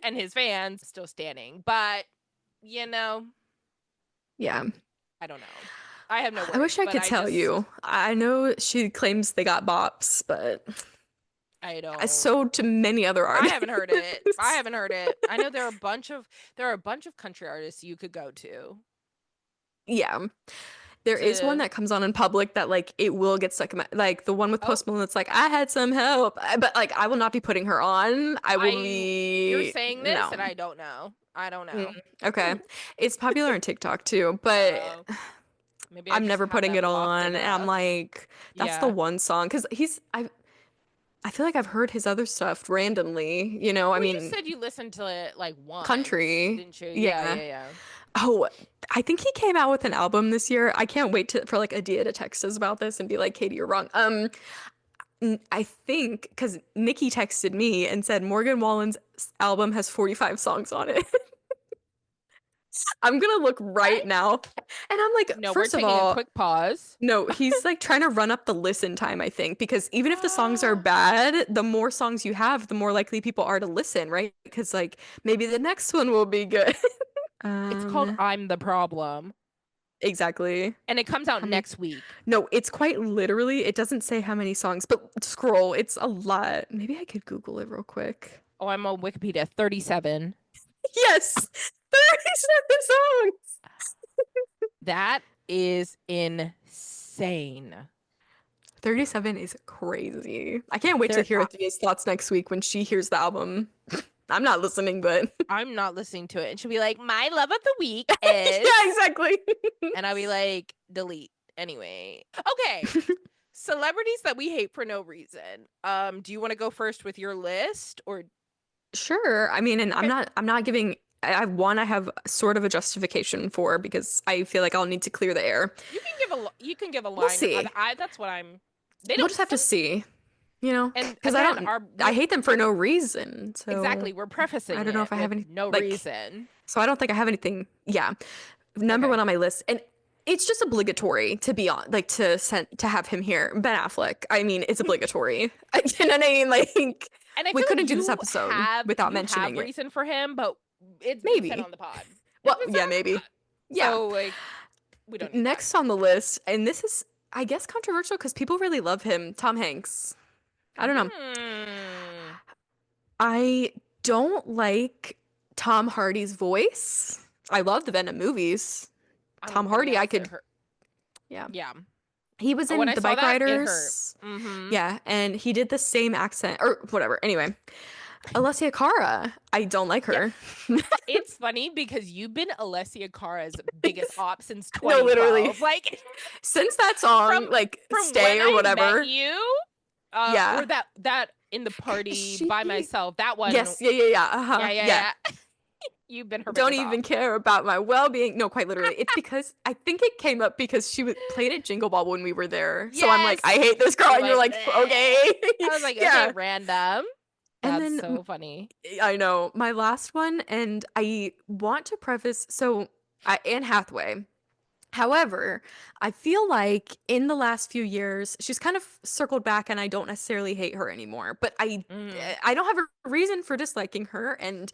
and his fans still standing? But, you know, Yeah. I don't know. I have no I wish words, I but could tell you. I know she claims they got bops, but I don't. so to many other I artists. haven't heard it. I haven't heard it. I know there are a bunch of country artists you could go Yeah. There is one to that comes on in public that like it will get stuck in my like the one with oh, Post Malone that's like I had some help, but like I will not be putting her on. I will you're be saying this no. and I don't know. I don't Mm, know. okay. It's popular on TikTok too, but Uh, maybe I I'm just never have putting that it locked on. in And I'm enough. like, that's the Yeah. one song because I feel like I've heard his other stuff randomly. You know, I Well, you mean, said you listened to it like once, country. didn't you? Yeah, Yeah. yeah, yeah. Oh, I think he came out with an album this year. I can't wait for like Adia to text us about this and be like, Katie, you're wrong. I think because Nikki texted me and said Morgan Wallen's album has 45 songs on it. I'm gonna look right Okay. now. And I'm like, No, we're first of taking a all, quick pause. no, he's like trying to run up the listen time, I think, because even if the songs are Uh, bad, the more songs you have, the more likely people are to listen, right? Because like maybe the next one will be good. it's called Um, I'm the Problem. Exactly. And it comes out How many? next week. No, it's quite literally, it doesn't say how many songs, but scroll, it's a lot. Maybe I could Google it real quick. Oh, I'm on Wikipedia. 37. Yes, 37 songs. That is insane. 37 is crazy. I can't wait to There, hear Athia's thoughts next week when she hears the album. I'm not listening, but I'm not listening to it. And she'll be like, my love of the week is. yeah, exactly. And I'll be like, delete. Anyway. Okay. Celebrities that we hate for no reason. Do you want to go first with your list or Sure. I mean, and okay. I'm not giving I have sort of a justification for because I feel like I'll need to clear the air. You can give a We'll line. see. That's what I'm. They We'll don't just have to some, see, you know, and because again, I hate them for no reason. So exactly, we're I prefacing don't know it if I with have any no like, reason. so I don't think I have anything. Yeah. Number Okay. one on my list, and it's just obligatory to be on, like to have him here. Ben Affleck. I mean, it's obligatory. You know what I mean? Like, And I we feel like couldn't do this episode without you have mentioning it. reason for him, but it's been said on Maybe. the pod. It's Well, been said yeah, on the maybe. pod. Yeah. So like we don't need that. Next on the list, and this is, I guess, controversial because people really love him. Tom Hanks. I don't know. Hmm. I don't like Tom Hardy's voice. I love the Venom movies. I'm Tom gonna be Hardy, I honest, it could, hurt. yeah. Yeah. He was When in I The saw Bike that, it hurt. Riders. Mm-hmm. Yeah, and he did the same accent or whatever. Anyway, Alessia Cara, I don't like Yeah. her. It's funny because you've been Alessia Cara's biggest op since No, literally. 2012. Like Since that song, from like from Stay when or I met whatever. you, or Yeah. that in the party She, by myself. That one, yes, yeah, yeah, yeah. yeah, Uh-huh. yeah, Yeah. yeah. You've been her Don't biggest op. even care about my well-being. No, quite literally. It's because I think it came up because played at Jingle Ball when we were there. So I'm like, Yes. I hate this girl, You're and you're like, like, "Bleh." okay. I was like, okay, Yeah. random. And That's then so funny. I know my last one, and I want to preface so Anne Hathaway. However, I feel like in the last few years, she's kind of circled back, and I don't necessarily hate her anymore. But Mm, I don't have a reason for disliking her, and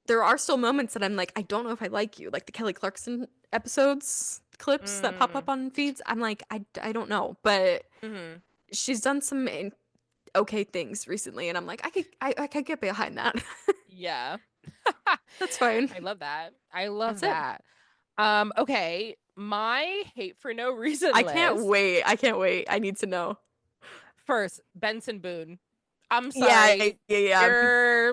there are still moments that I'm like, I don't know if I like you, like the Kelly Clarkson episodes clips that pop mm, up on feeds. I'm like, I don't know, but mm. she's done some okay things recently, and I'm like, I could get behind that. Yeah. That's fine. I love that. I love That's it. that. Okay. My hate for no reason I can't list. wait. I can't wait. I need to know. First, Benson Boone. I'm Yeah, sorry. yeah.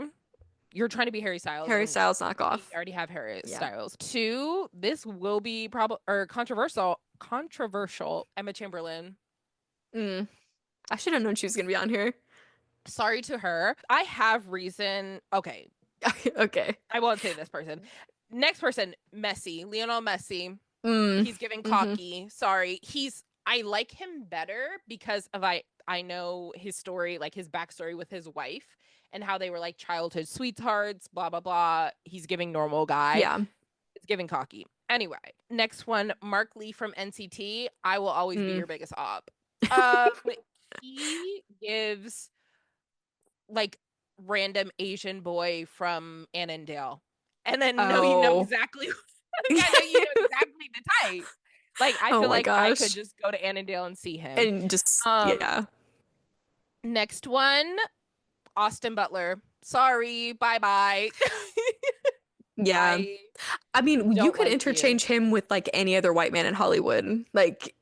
You're trying to be Harry Styles Harry and Styles we knockoff. already have Harry Yeah. Styles. Two, this will be probably or controversial. Controversial. Emma Chamberlain. Mm. I should have known she was gonna be on here. Sorry to her. I have reason. Okay. Okay. I won't say this person. Next person, Messi. Lionel Messi. Mm. He's giving Mm-hmm. cocky. Sorry. I like him better because of I know his story, like his backstory with his wife and how they were like childhood sweethearts, blah blah blah. He's giving normal guy. Yeah. It's giving cocky. Anyway, next one, Mark Lee from NCT. I will always be Mm. your biggest op. Um, he gives like random Asian boy from Annandale. And then you know Oh. exactly like, I know you know exactly the type. Like I Oh feel my like I could gosh. just go to Annandale and see him. And just Um yeah. next one, Austin Butler. Sorry, bye-bye. Yeah. I I mean, you don't could like you. interchange him with like any other white man in Hollywood. Like,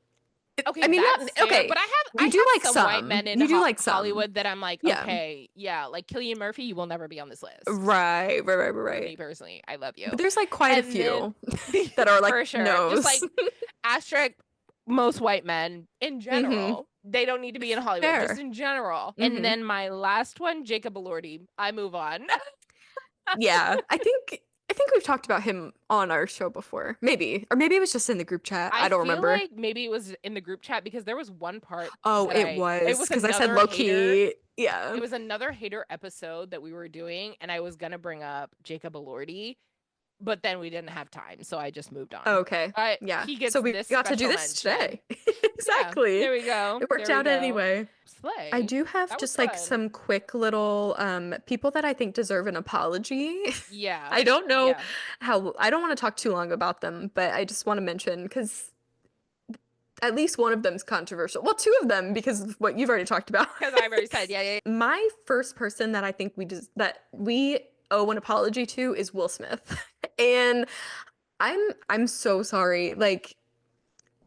Okay, I mean, that's not fair, okay. but I You do like have some white some. men in You do like some. Hollywood that I'm like, Yeah. okay, yeah, like Cillian Murphy, you will never be on this list. Right. For me Right. personally, I love you. But there's like quite a And then few that are like for sure, no's. just like asterisk, most white men in Mm-hmm. general, they don't need to be in Hollywood, just Fair. in general. Mm-hmm. And then my last one, Jacob Elordi. I move on. Yeah. I think we've talked about him on our show before. Maybe. Or maybe it was just in the group chat. I don't feel remember. like maybe it was in the group chat because there was one part Oh, that it it was was because I said another low hater. key. Yeah. It was another hater episode that we were doing, and I was gonna bring up Jacob Elordi, but then we didn't have time, so I just moved on. Okay. But Yeah. he So gets we this got to do special this mention. today. Yeah, Exactly. there we go. It worked There we out go. anyway. I Slay. do have That was just like fun. some quick little people that I think deserve an apology. Yeah. I don't know Yeah. how, I don't want to talk too long about them, but I just want to mention because at least one of them's controversial. Well, two of them because of what you've already talked about. Because I've already said, yeah. My first person that I think that we owe an apology to is Will Smith. And I'm so sorry. Like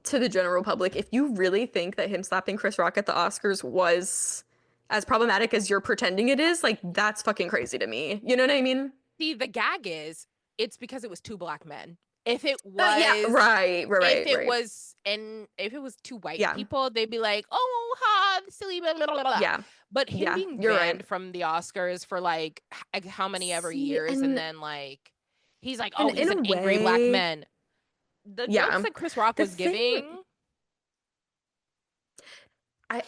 to the general public, if you really think that him slapping Chris Rock at the Oscars was as problematic as you're pretending it is, like that's fucking crazy to me. You know what I mean? See, the gag is it's because it was two black men. If it Yeah, was right, right, if right, it right. was and if it was two white Yeah, people, they'd be like, "Oh, ha, silly blah, blah, blah, blah." yeah, But him yeah, being you're right. banned from the Oscars for like how many ever See, years, and then like he's like, and "Oh, in he's a an angry black way, man." The jokes yeah. that Chris Rock The was thing giving,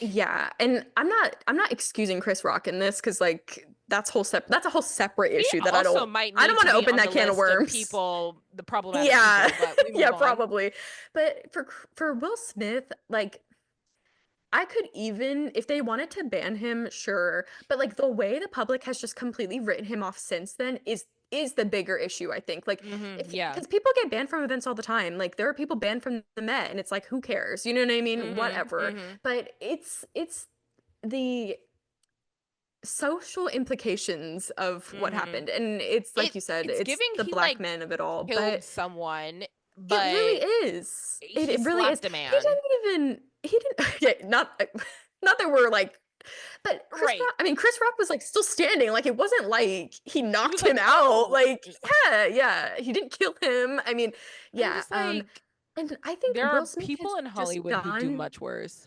yeah, and I'm not excusing Chris Rock in this because like that's a whole separate he issue that also might I don't need want to to be open on that the can of list of worms. people, the problematic Yeah, people. But we yeah, move on. probably. But for Will Smith, like I could even, if they wanted to ban him, sure. But like the way the public has just completely written him off since then is the bigger issue, I think. Like if Yeah. because people get banned from events all the time. Like there are people banned from the Met and it's like who cares? You know what I mean? Whatever. Mm-hmm. But it's the social implications of what Mm-hmm. happened. And it's like you said, It's it's giving the he black like man of it all. killed But someone, it really but is. he It really is. slapped a man. He didn't yeah, not that we're like but Right. Chris Rock was like still standing. Like it wasn't like he He was knocked like, him out. no. Like yeah, he didn't kill him. I mean, I'm yeah, just like, and I think there are Will Smith people has in just Hollywood who do done much worse.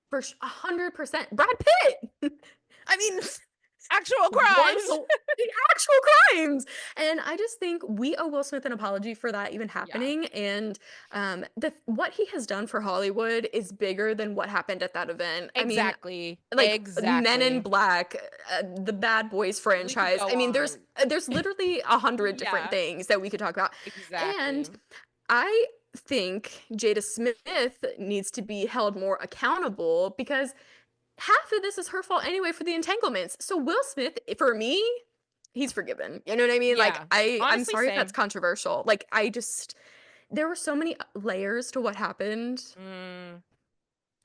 for 100% Brad Pitt. I mean, Actual once crimes. the actual crimes. And I just think we owe Will Smith an apology for that even Yeah. happening. And the what he has done for Hollywood is bigger than what happened at that event. I mean, Exactly. like Men in Exactly. Black, the Bad Boys We could franchise. go I mean, on. there's literally 100 different Yeah. things that we could talk about. Exactly. And I think Jada Smith needs to be held more accountable because half of this is her fault anyway for the entanglements. So Will Smith, for me, he's forgiven. You know what I mean? Like Yeah. I'm Honestly, sorry if that's same. controversial. Like I just there were so many layers to what happened. Mm.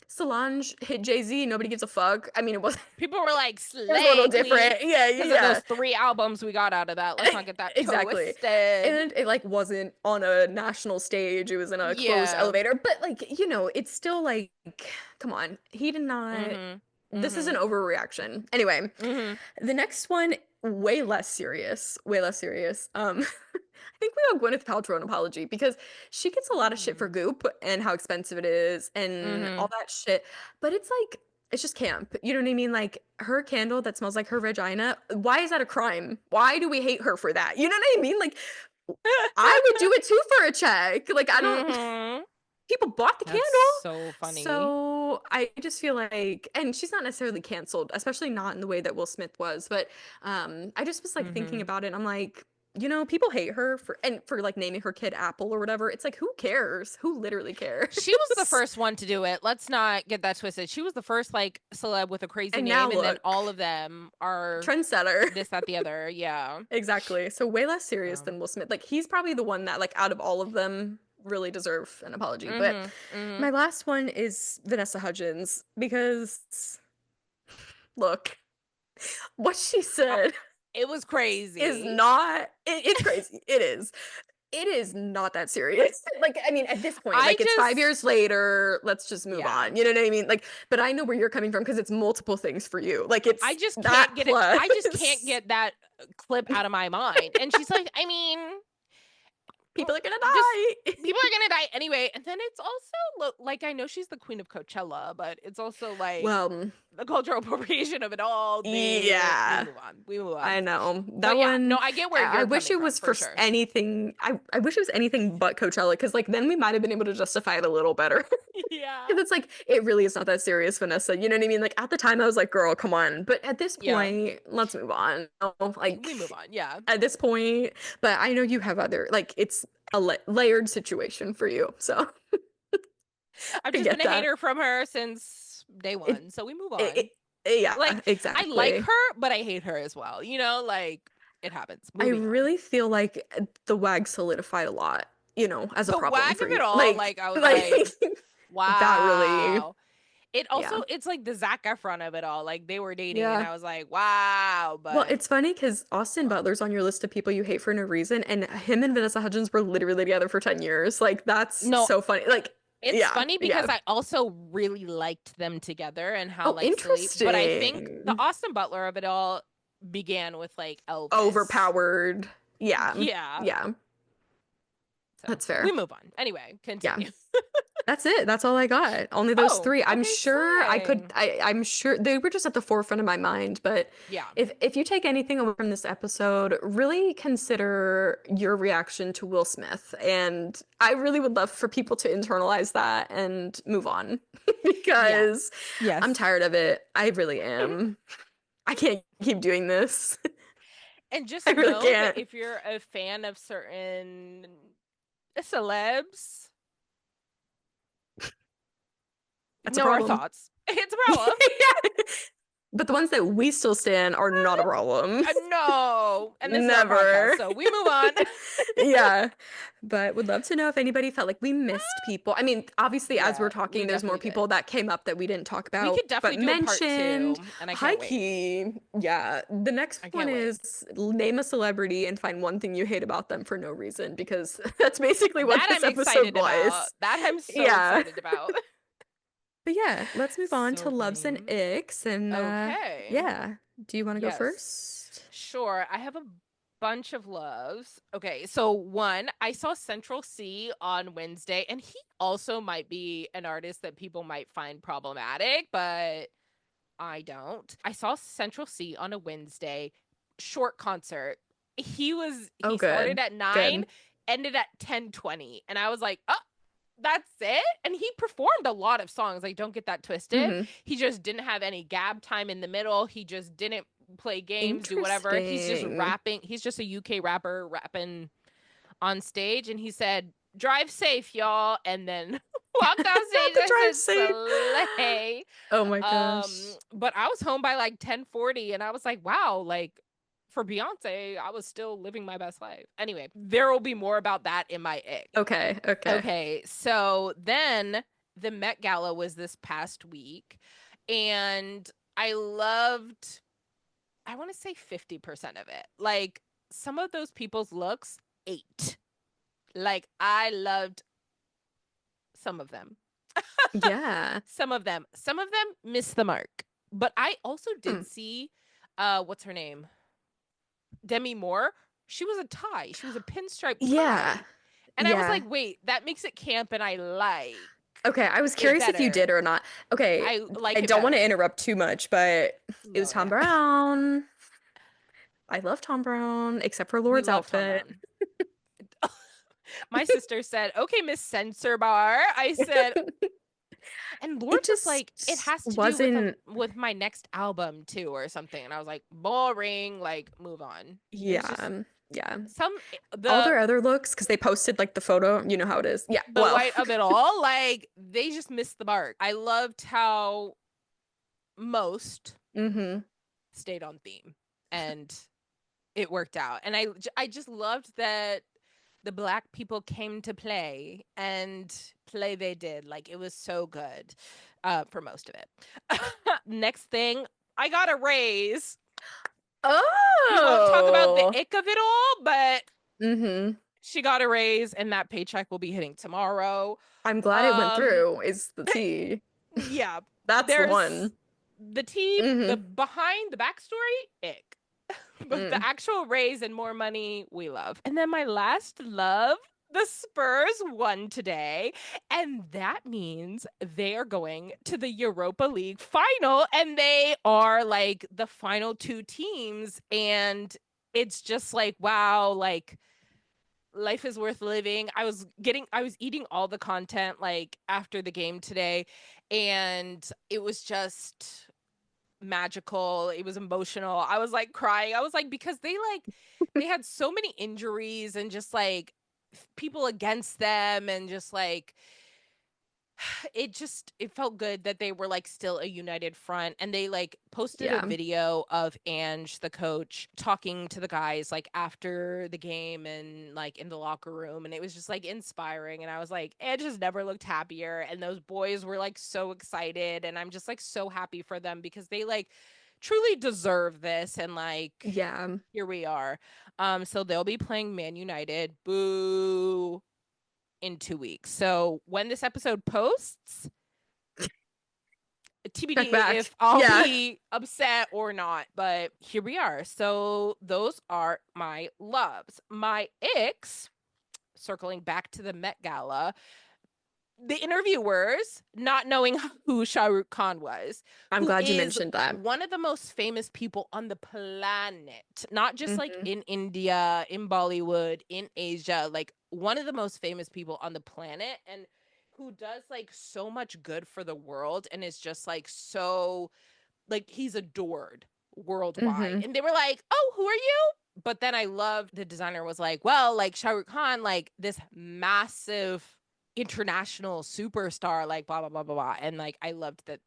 Solange hit Jay-Z, nobody gives a fuck. I mean, People were like, it was a little slay queen. different. Yeah, Because of yeah, those 3 albums we got out of that. Let's not get that exactly. twisted. And it like wasn't on a national stage. It was in a closed Yeah. elevator. But like, it's still like, come on. He did not. Mm-hmm. This is an Mm-hmm. overreaction. Anyway, Mm-hmm. the next one, way less serious. Way less serious. I think we owe Gwyneth Paltrow an apology because she gets a lot of shit for Goop and how expensive it is and Mm-hmm. all that shit. But it's like, it's just camp. You know what I mean? Like her candle that smells like her vagina. Why is that a crime? Why do we hate her for that? You know what I mean? Like I would do it too for a check. Like I don't. Mm-hmm. People bought the That's candle. so funny. So I just feel like, and she's not necessarily canceled, especially not in the way that Will Smith was. But I just was like thinking Mm-hmm. about it. And I'm like, people hate her for like naming her kid Apple or whatever. It's like, who cares? Who literally cares? She was the first one to do it. Let's not get that twisted. She was the first like celeb with a crazy And now name, and then look, all of them are trendsetter. this, that, the other. Yeah. Exactly. So way less serious Um, than Will Smith. Like he's probably the one that like out of all of them really deserve an apology. But mm-hmm. my last one is Vanessa Hudgens because look, what she said It was crazy. is not it's crazy. It is. It is not that serious. Like, I mean, at this point, I like it's 5 just years later, let's just move yeah. on. You know what I mean? Like, but I know where you're coming from because it's multiple things for you. Like it's I just that can't get it. plus. I just can't get that clip out of my mind. And she's like, I mean, People are gonna just die. people are gonna die anyway. And then it's also like I know she's the queen of Coachella, but it's also like Well, the cultural appropriation of it all. yeah. We move on. We move on. I know. That But yeah, one, no, I get where I you're wish coming it from, was for for sure. anything. I wish it was anything but Coachella, because like then we might have been able to justify it a little better. Yeah. Because it's like, it really is not that serious, Vanessa. You know what I mean? Like at the time, I was like, girl, come on. But at this Yeah. point, let's move on. We move on. Yeah. At this point, but I know you have other, like, it's a layered situation for you. So I've I just been get a that. hater from her since day It, one. So we move on. it, yeah, Like, I like exactly. her, but I hate her as well. Like, it happens. I Moving on. really feel like the WAG solidified a lot, as a The problem wag for of it you. all, like, I was Like like, that really, wow. yeah. It's like the Zac Efron of it all. Like, they were dating, and Yeah. I was like, wow. Well, But it's funny because Austin well, Butler's on your list of people you hate for no reason, and him and Vanessa Hudgens were literally together for 10 years. Like, that's no, so funny. Like, it's yeah, funny because yeah. I also really liked them together and how Oh, like silly. But I think the interesting. Austin Butler of it all began with like Elvis. Overpowered. Yeah, Yeah. yeah, So that's we fair. move on. Anyway, Yeah. continue. That's it. That's all I got. Only those Oh, three. I'm okay, sure I could slay. I'm sure they were just at the forefront of my mind, but Yeah. if you take anything away from this episode, really consider your reaction to Will Smith. And I really would love for people to internalize that and move on Yeah. because I'm Yes. tired of it. I really am. I can't keep doing this. And just I really know that can't. if you're a fan of certain celebs, That's a know our problem. thoughts. It's a problem. Yeah. But the ones that we still stand are not a problem. No. And this is our podcast, Never. so we move on. Yeah. But would love to know if anybody felt like we missed people. I mean, obviously, as we're Yeah, we talking, there's more definitely people did. that came up that we didn't talk We about, could definitely but do a part mentioned. 2, and I High can't wait. key. Yeah. The next I one can't wait. is name a celebrity and find one thing you hate about them for no reason, because that's basically what That this I'm episode excited about. was. That I'm so Yeah. excited about. But yeah, let's move on to So loves and funny. icks. And Okay. yeah. Do you want to go Yes. first? Sure. I have a bunch of loves. Okay, so one, I saw Central C on Wednesday, and he also might be an artist that people might find problematic, but I don't. I saw Central C on a Wednesday, short concert. Oh, He started good. at 9, Good. ended at 10:20, and I was like, "Oh, that's it?" And he performed a lot of songs, like don't get that twisted. Hmm. He just didn't have any gab time in the middle. He just didn't play games, do whatever. He's just Interesting. rapping. He's just a UK rapper rapping on stage, and he said, "Drive safe, y'all," and then walked off stage. The I drive said, safe. "Slay." Oh my gosh. But I was home by like 10:40, and I was like, wow, like for Beyonce, I was still living my best life. Anyway, there will be more about that in my ick. Okay, okay. Okay, so then the Met Gala was this past week, and I loved, I want to say 50% of it. Like some of those people's looks, 8. Like I loved some of them. Yeah. Some of them missed the mark. But I also Hmm. did see what's her name? Demi Moore. She was a tie. She was a pinstripe Yeah. tie. And I was Yeah. like, "Wait, that makes it camp and I like Okay, I was it curious if you better. did or not. Okay, I I like it don't want to better." interrupt too much, but it was Go Tom ahead. Brown. I love Tom Brown, except for We Lord's love Tom outfit. Brown. My sister said, "Okay, Miss Censor Bar." I said, and It Lord was just like, "It has to do wasn't, with my next album too, or something." And I was like, "Boring. Like, move on." It was just yeah, yeah. some All the their other looks, because they posted like the photo, you know how it is. Yeah, the well. white of it all. Like, they just missed the mark. I loved how most Mm-hmm. stayed on theme, and it worked out. And I just loved that the Black people came to play, and play they did. Like, it was so good for most of it. Next thing, I got a raise. We won't talk about the Oh. ick of it all, but Mm-hmm. she got a raise, and that paycheck will be hitting tomorrow. I'm glad it went Um, through, is the tea. yeah, That's the there's one. the tea, the Mm-hmm. behind the backstory, ick. But the Mm. actual raise and more money, we love. And then my last love, the Spurs won today. And that means they are going to the Europa League final. And they are like the final 2 teams. And it's just like, wow, like life is worth living. I was eating all the content like after the game today, and it was just magical. It was emotional. I was like crying. I was like, because they had so many injuries and just like people against them, and just like it felt good that they were like still a united front, and they like posted a Yeah. video of Ange, the coach, talking to the guys like after the game and like in the locker room, and it was just like inspiring, and I was like, Ange has never looked happier, and those boys were like so excited, and I'm just like so happy for them because they like truly deserve this, and like Yeah. here we are. So they'll be playing Man United. Boo. In 2 weeks. So when this episode posts, Check TBD back. if I'll Yeah. be upset or not, but here we are. So those are my loves. My icks, circling back to the Met Gala, the interviewers not knowing who Shah Rukh Khan was, I'm who glad you is mentioned that. one of the most famous people on the planet, not just like Mhm. in India, in Bollywood, in Asia, like one of the most famous people on the planet, and who does like so much good for the world, and is just like so like he's adored worldwide. Mhm. And they were like, "Oh, who are you?" But then I loved the designer was like, "Well, like Shah Rukh Khan, like this massive international superstar, like blah blah blah blah blah." And like I loved that,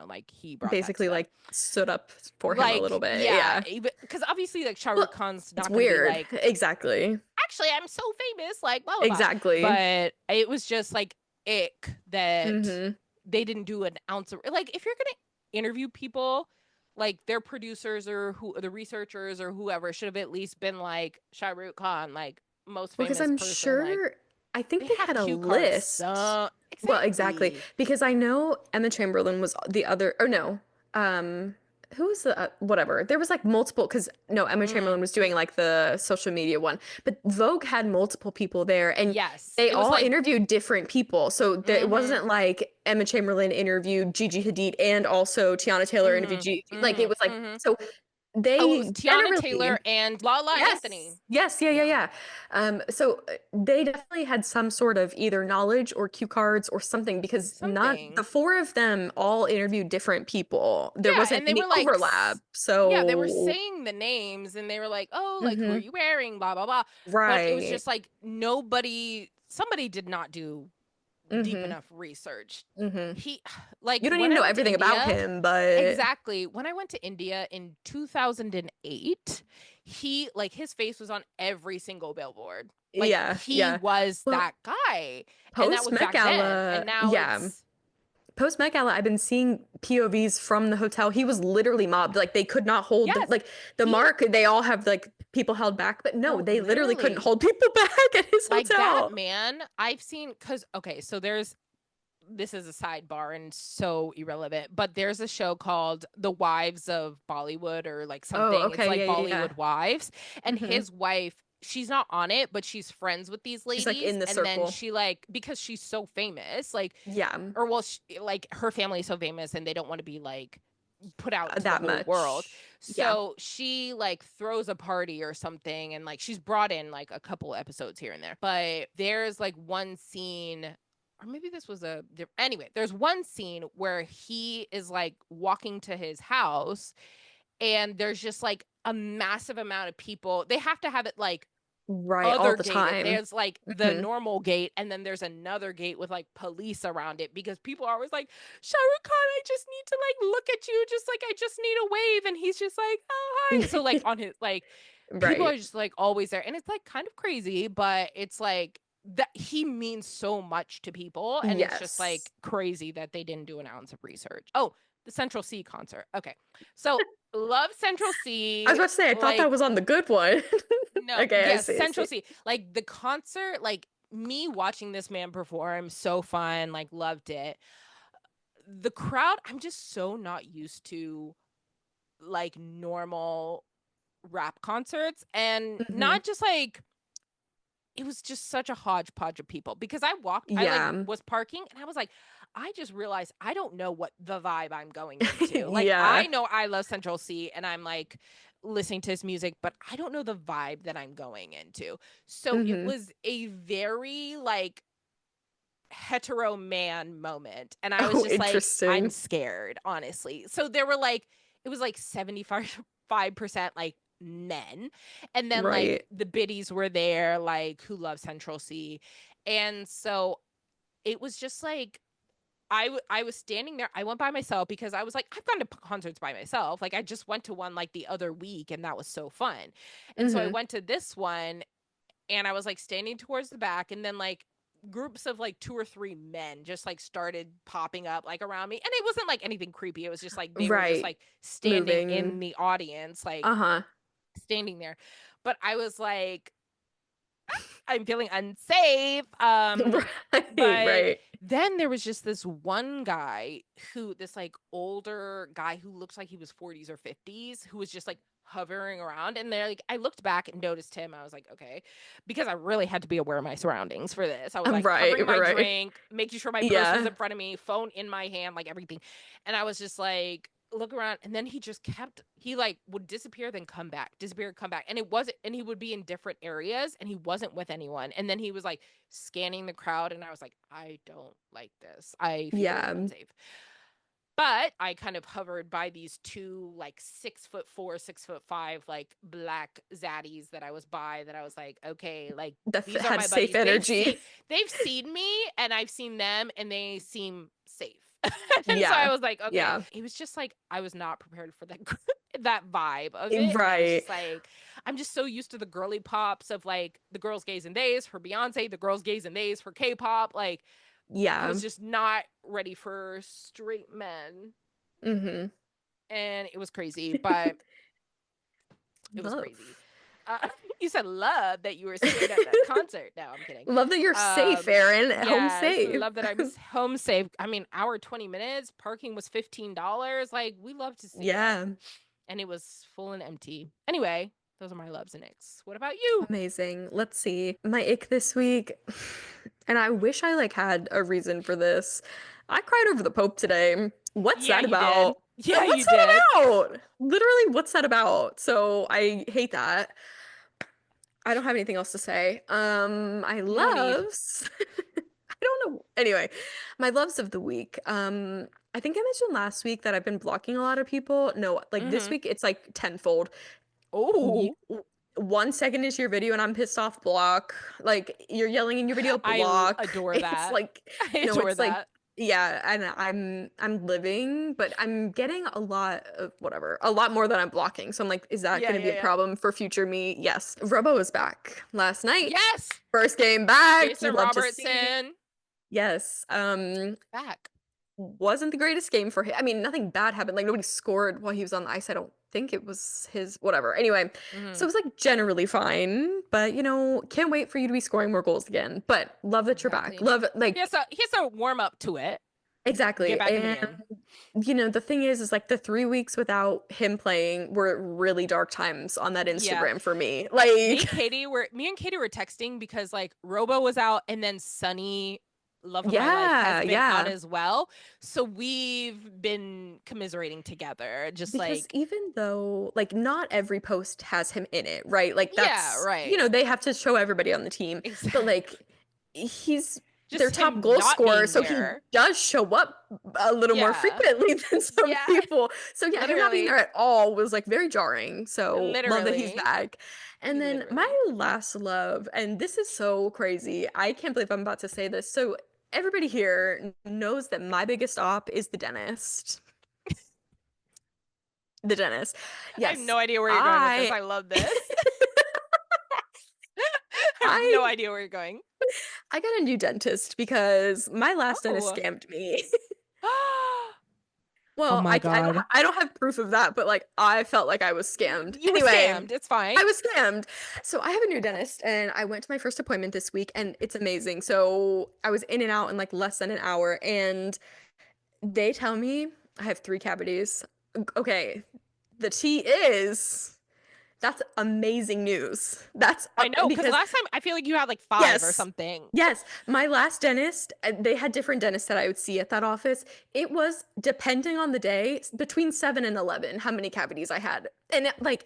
like he brought that to Basically, them. like, stood up for him a little Like, bit. yeah, Yeah. even because obviously like Shah Rukh Well, Khan's it's not gonna be weird. like, Exactly. actually I'm so famous, like blah blah blah. Exactly. But it was just like ick that Mhm. they didn't do an ounce of like if you're gonna interview people, like their producers or who the researchers or whoever should have at least been like Shah Rukh Khan, like most Well, because famous I'm person, like sure I think they they have had a cue cards. list. So Well, exactly. exactly. Because I know Emma Chamberlain was the other, or no, who was the, whatever. There was like multiple, because no, Emma Mm. Chamberlain was doing like the social media one, but Vogue had multiple people there and Yes, they it was all like, interviewed different people. So that it mm-hmm, wasn't like Emma Chamberlain interviewed Gigi Hadid and also Tiana Taylor interviewed Gigi. mm-hmm, Like it was mm-hmm, like, mm-hmm. so Oh, it was they Tiana generally. Taylor and Lala Anthony. Yes. Yes. Yeah. Yeah. Yeah, Yeah. So they definitely had some sort of either knowledge or cue cards or something because not the something. four of them all interviewed different people. There Yeah, wasn't and they any were like, overlap. yeah, they were So, saying the names, and they were like, oh, like who are hmm, you wearing? Blah blah blah. But it was right. just like somebody did not do deep Hmm. enough research. Hmm. He, like You don't need when to I know went to everything about India, him, but exactly. When I went to India in 2008, he like his face was on every single billboard. Like yeah. he Yeah. was Well, that guy. And that post was Met back then. Gala, And now yeah. it's Post Met Gala, I've been seeing POVs from the hotel. He was literally mobbed. Like they could not hold the yes, like the he mark. They all have like people held back, but no, no, they literally couldn't literally hold people back at his like that hotel. man. I've seen cuz okay, so there's this is a sidebar and so irrelevant, but there's a show called The Wives of Bollywood or like Oh, something. It's okay, like yeah, yeah, yeah. Bollywood Wives, and Hmm. his wife, she's not on it, but she's friends with these She's like ladies, in the and then circle. she like because she's so famous, like Yeah, or well, like her family is so famous and they don't want to be like put out to the that whole world. much. Yeah, So she like throws a party or something, and like she's brought in like a couple episodes here and there. But there's like one scene, or maybe this was anyway, there's one scene where he is like walking to his house, and there's just like a massive amount of people. They have to have it like right, all other the gated. time. There's like the Hmm. normal gate, and then there's another gate with like police around it because people are always like, Shah Rukh Khan, I just need to like look at you, just like I just need a wave, and he's just like, oh hi. So like on his like, people Right. are just like always there, and it's like kind of crazy, but it's like that he means so much to people, and it's just Yes. like crazy that they didn't do an ounce of research. Oh, the Central C concert. Okay, so love Central I was C. about to say, I thought that Like was on the good one. no, Okay, I yes, see, I Central see. C. Like the concert, like me watching this man perform, so fun, like loved it. The crowd, I'm just so not used to like normal rap concerts, and Hmm. not just like it was just such a hodgepodge of people because I walked, I like Yeah. was parking and I was like, I just realized I don't know what the vibe I'm going into. Like, Yeah. I know I love Central C and I'm like listening to his music, but I don't know the vibe that I'm going into. So it Mhm. was a very like hetero man moment. And I was Oh, just like, I'm interesting. scared, honestly. So there were like, it was like 75% like men. And then like Right. the biddies were there, like who love Central C. And so it was just like, I was standing there. I went by myself because I was like, I've gone to concerts by myself. Like I just went to one like the other week and that was so fun. And so I Mhm. went to this one and I was like standing towards the back and then like groups of like 2 or 3 men just like started popping up like around me. And it wasn't like anything creepy. It was just like they were just Right. like standing Moving. in the audience, like Uh-huh. standing there. But I was like, I'm feeling unsafe. Right, But right. then there was just this one guy this like older guy who looks like he was 40s or 50s, who was just like hovering around. And they're like, I looked back and noticed him. I was like, okay, because I really had to be aware of my surroundings for this. I was like Right, covering my right. drink, making sure my purse was Yeah. in front of me, phone in my hand, like everything. And I was just like, look around, and then he like would disappear, then come back, disappear, come back. And it wasn't, and he would be in different areas and he wasn't with anyone. And then he was like scanning the crowd, and I was like, I don't like this, I feel Yeah. unsafe. But I kind of hovered by these two like 6'4", 6'5", like black zaddies that I was by, that I was like, okay, like That these are had my safe buddies. energy. They've seen me and I've seen them and they seem safe. And so I Yeah. was like, okay. Yeah. It was just like I was not prepared for that that vibe of it. And I was Right. just like, I'm just so used to the girly pops of like the girls gays and theys for Beyonce, the girls gays and theys for K-pop. Like I Yeah. was just not ready for straight men, Mhm. and it was crazy, but it was crazy. Love. You said love that you were scared at that concert. No, I'm kidding. Love that you're safe, Erin. Home Yes, safe. love that I'm home safe. I mean, hour 20 minutes, parking was $15. Like, we love to see it. Yeah. And it was full and empty. Anyway, those are my loves and icks. What about you? Amazing. Let's see. My ick this week, and I wish I like had a reason for this. I cried over the Pope today. What's Yeah, that you did. about? Yeah, you What's that did. about? Literally, what's that about? So I hate that. I don't have anything else to say. I No need. loves. I don't know. Anyway, my loves of the week. I think I mentioned last week that I've been blocking a lot of people. No, like this Mm-hmm. week it's like tenfold. You, Oh, 1 second into your video and I'm pissed off, block. Like you're yelling in your video, block. adore It's that. like, I adore it's like, that. yeah, and I'm living, but I'm getting a lot of whatever, a lot more than I'm blocking. So I'm like, is that Yeah, going to yeah, be a yeah. problem for future me? Yes. Robo is back last night. Yes, First game back. You Jason love to see. Robertson Yes. back. Wasn't the greatest game for him. I mean, nothing bad happened. Like nobody scored while he was on the ice. I don't think it was his whatever. Anyway, so Mm-hmm. it was like generally fine, but can't wait for you to be scoring more goals again. But love that you're back. Exactly. Love He like has a warm up to it. Get exactly. back in the And game. the thing is like the 3 weeks without him playing were really dark times on that Yeah. Instagram for me. Like Me and Katie were texting because like Robo was out and then Sunny, love of my life, has yeah, been out yeah. as well. So we've been commiserating together. Just Because like, even though like not every post has him in it, right? Like yeah, that's, right. they have to show everybody on the team, but like Exactly. he's their Just top him goal not scorer, being so he there. does show up a little more Yeah. frequently than some Yeah. people. So yeah, him not being Literally. there at all was like very jarring. So love that he's Literally. back. And then my Literally. last love, and this is so crazy. I can't believe I'm about to say this. So everybody here knows that my biggest op is the dentist. The dentist. I have Yes. no idea where you're going with this. I I love this. I have no I idea where you're going. I got a new dentist because my last dentist Oh. scammed me. Oh Well, my God. I don't have proof of that, but like I felt like I was scammed. You were Anyway, scammed. It's fine. I was scammed. So I have a new dentist and I went to my first appointment this week and it's amazing. So I was in and out in like less than an hour and they tell me I have 3 cavities. Okay, the tea is That's amazing news. That's I know, because because last time I feel like you had like 5 or yes. something. Yes, my last dentist, they had different dentists that I would see at that office. It was, depending on the day, between 7 and 11 how many cavities I had. And like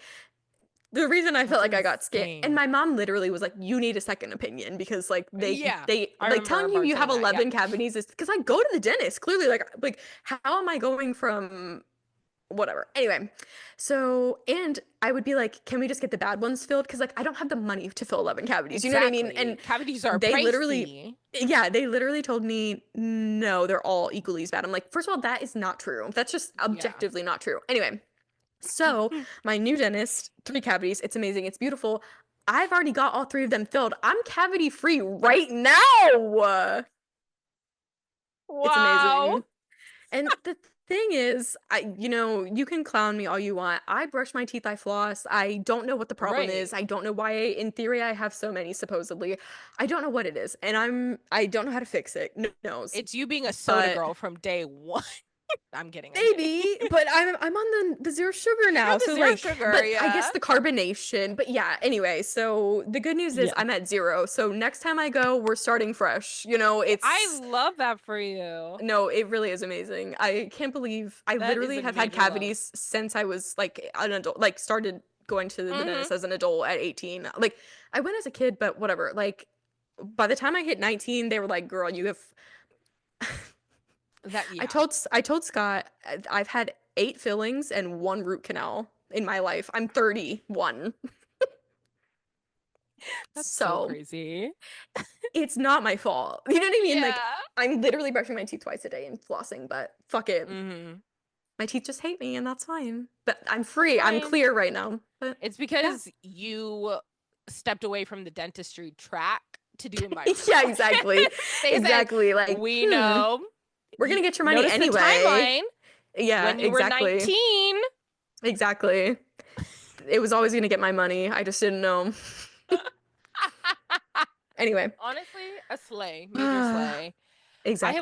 the reason I felt That's like I got scared, and insane. my mom literally was like, "You need a second opinion," because like Yeah, they I like remember telling you Bart you have saying that. Yeah. 11 cavities is because I go to the dentist clearly, like how am I going from whatever. Anyway, so and I would be like, can we just get the bad ones filled? Because like I don't have the money to fill 11 cavities. You know what I mean? And Exactly. Cavities are they literally, pricey. yeah, they literally told me no, they're all equally as bad. I'm like, first of all, that is not true. That's just Yeah. objectively not true. Anyway, so my new dentist, 3 cavities. It's amazing. It's beautiful. I've already got all 3 of them filled. I'm cavity free right now. It's Wow. amazing. And the thing is, you can clown me all you want. I brush my teeth, I floss. I don't know what the problem Right. is. I don't know why, in theory, I have so many, supposedly. I don't know what it is. And I don't know how to fix it. No one knows. It's you being a soda But girl from day one. I'm kidding. I'm kidding. maybe, but I'm on the zero sugar You're on now. the So zero like, sugar, but I guess yeah. the carbonation. But yeah, anyway, so the good news is Yeah. I'm at 0. So next time I go, we're starting fresh. I It's love that for you. no, it really is amazing. I can't believe I That is literally a have had major love. cavities since I was like an adult, like started going to the Mm-hmm. dentist as an adult at 18. Like I went as a kid, but whatever. Like by the time I hit 19, they were like, "Girl, you have." That I yeah. told I told Scott I've had 8 fillings and 1 root canal in my life. I'm 31. That's so So, crazy. it's not my fault. You know what I mean? Like Yeah. I'm literally brushing my teeth twice a day and flossing, but fuck it. Mm-hmm. My teeth just hate me and that's fine. But I'm That's free. I'm fine. clear right now. But It's yeah. because you stepped away from the dentistry track to do Yeah, microaggressions. exactly. They said, Exactly. Like, we know. we're gonna get your money Notice the anyway. timeline Yeah, when you were exactly. 19. Exactly. It was always gonna get my money. I just didn't know. Anyway. Honestly, a slay, major slay. Exactly.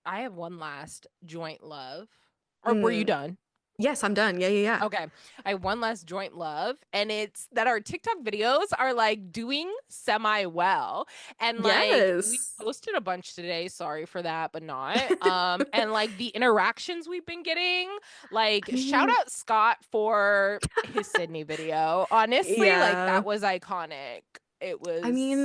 I have one last joint love. Or were you Mm. done? Yes, I'm done. Yeah, yeah, yeah. Okay. I have one last joint love, and it's that our TikTok videos are like doing semi well. And like we Yes. posted a bunch today, sorry for that, but not. And like the interactions we've been getting, like I shout mean, out Scott for his Sydney video. Honestly, like yeah. that was iconic. It I mean,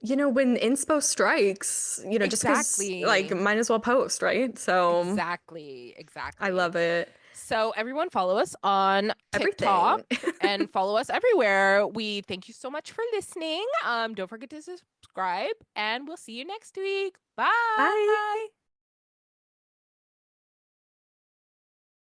was when inspo strikes, just because, like, exactly. might as well post, right? So Exactly. I Exactly. love it. So everyone follow us on TikTok Everything. and follow us everywhere. We thank you so much for listening. Don't forget to subscribe and we'll see you next week. Bye. Bye.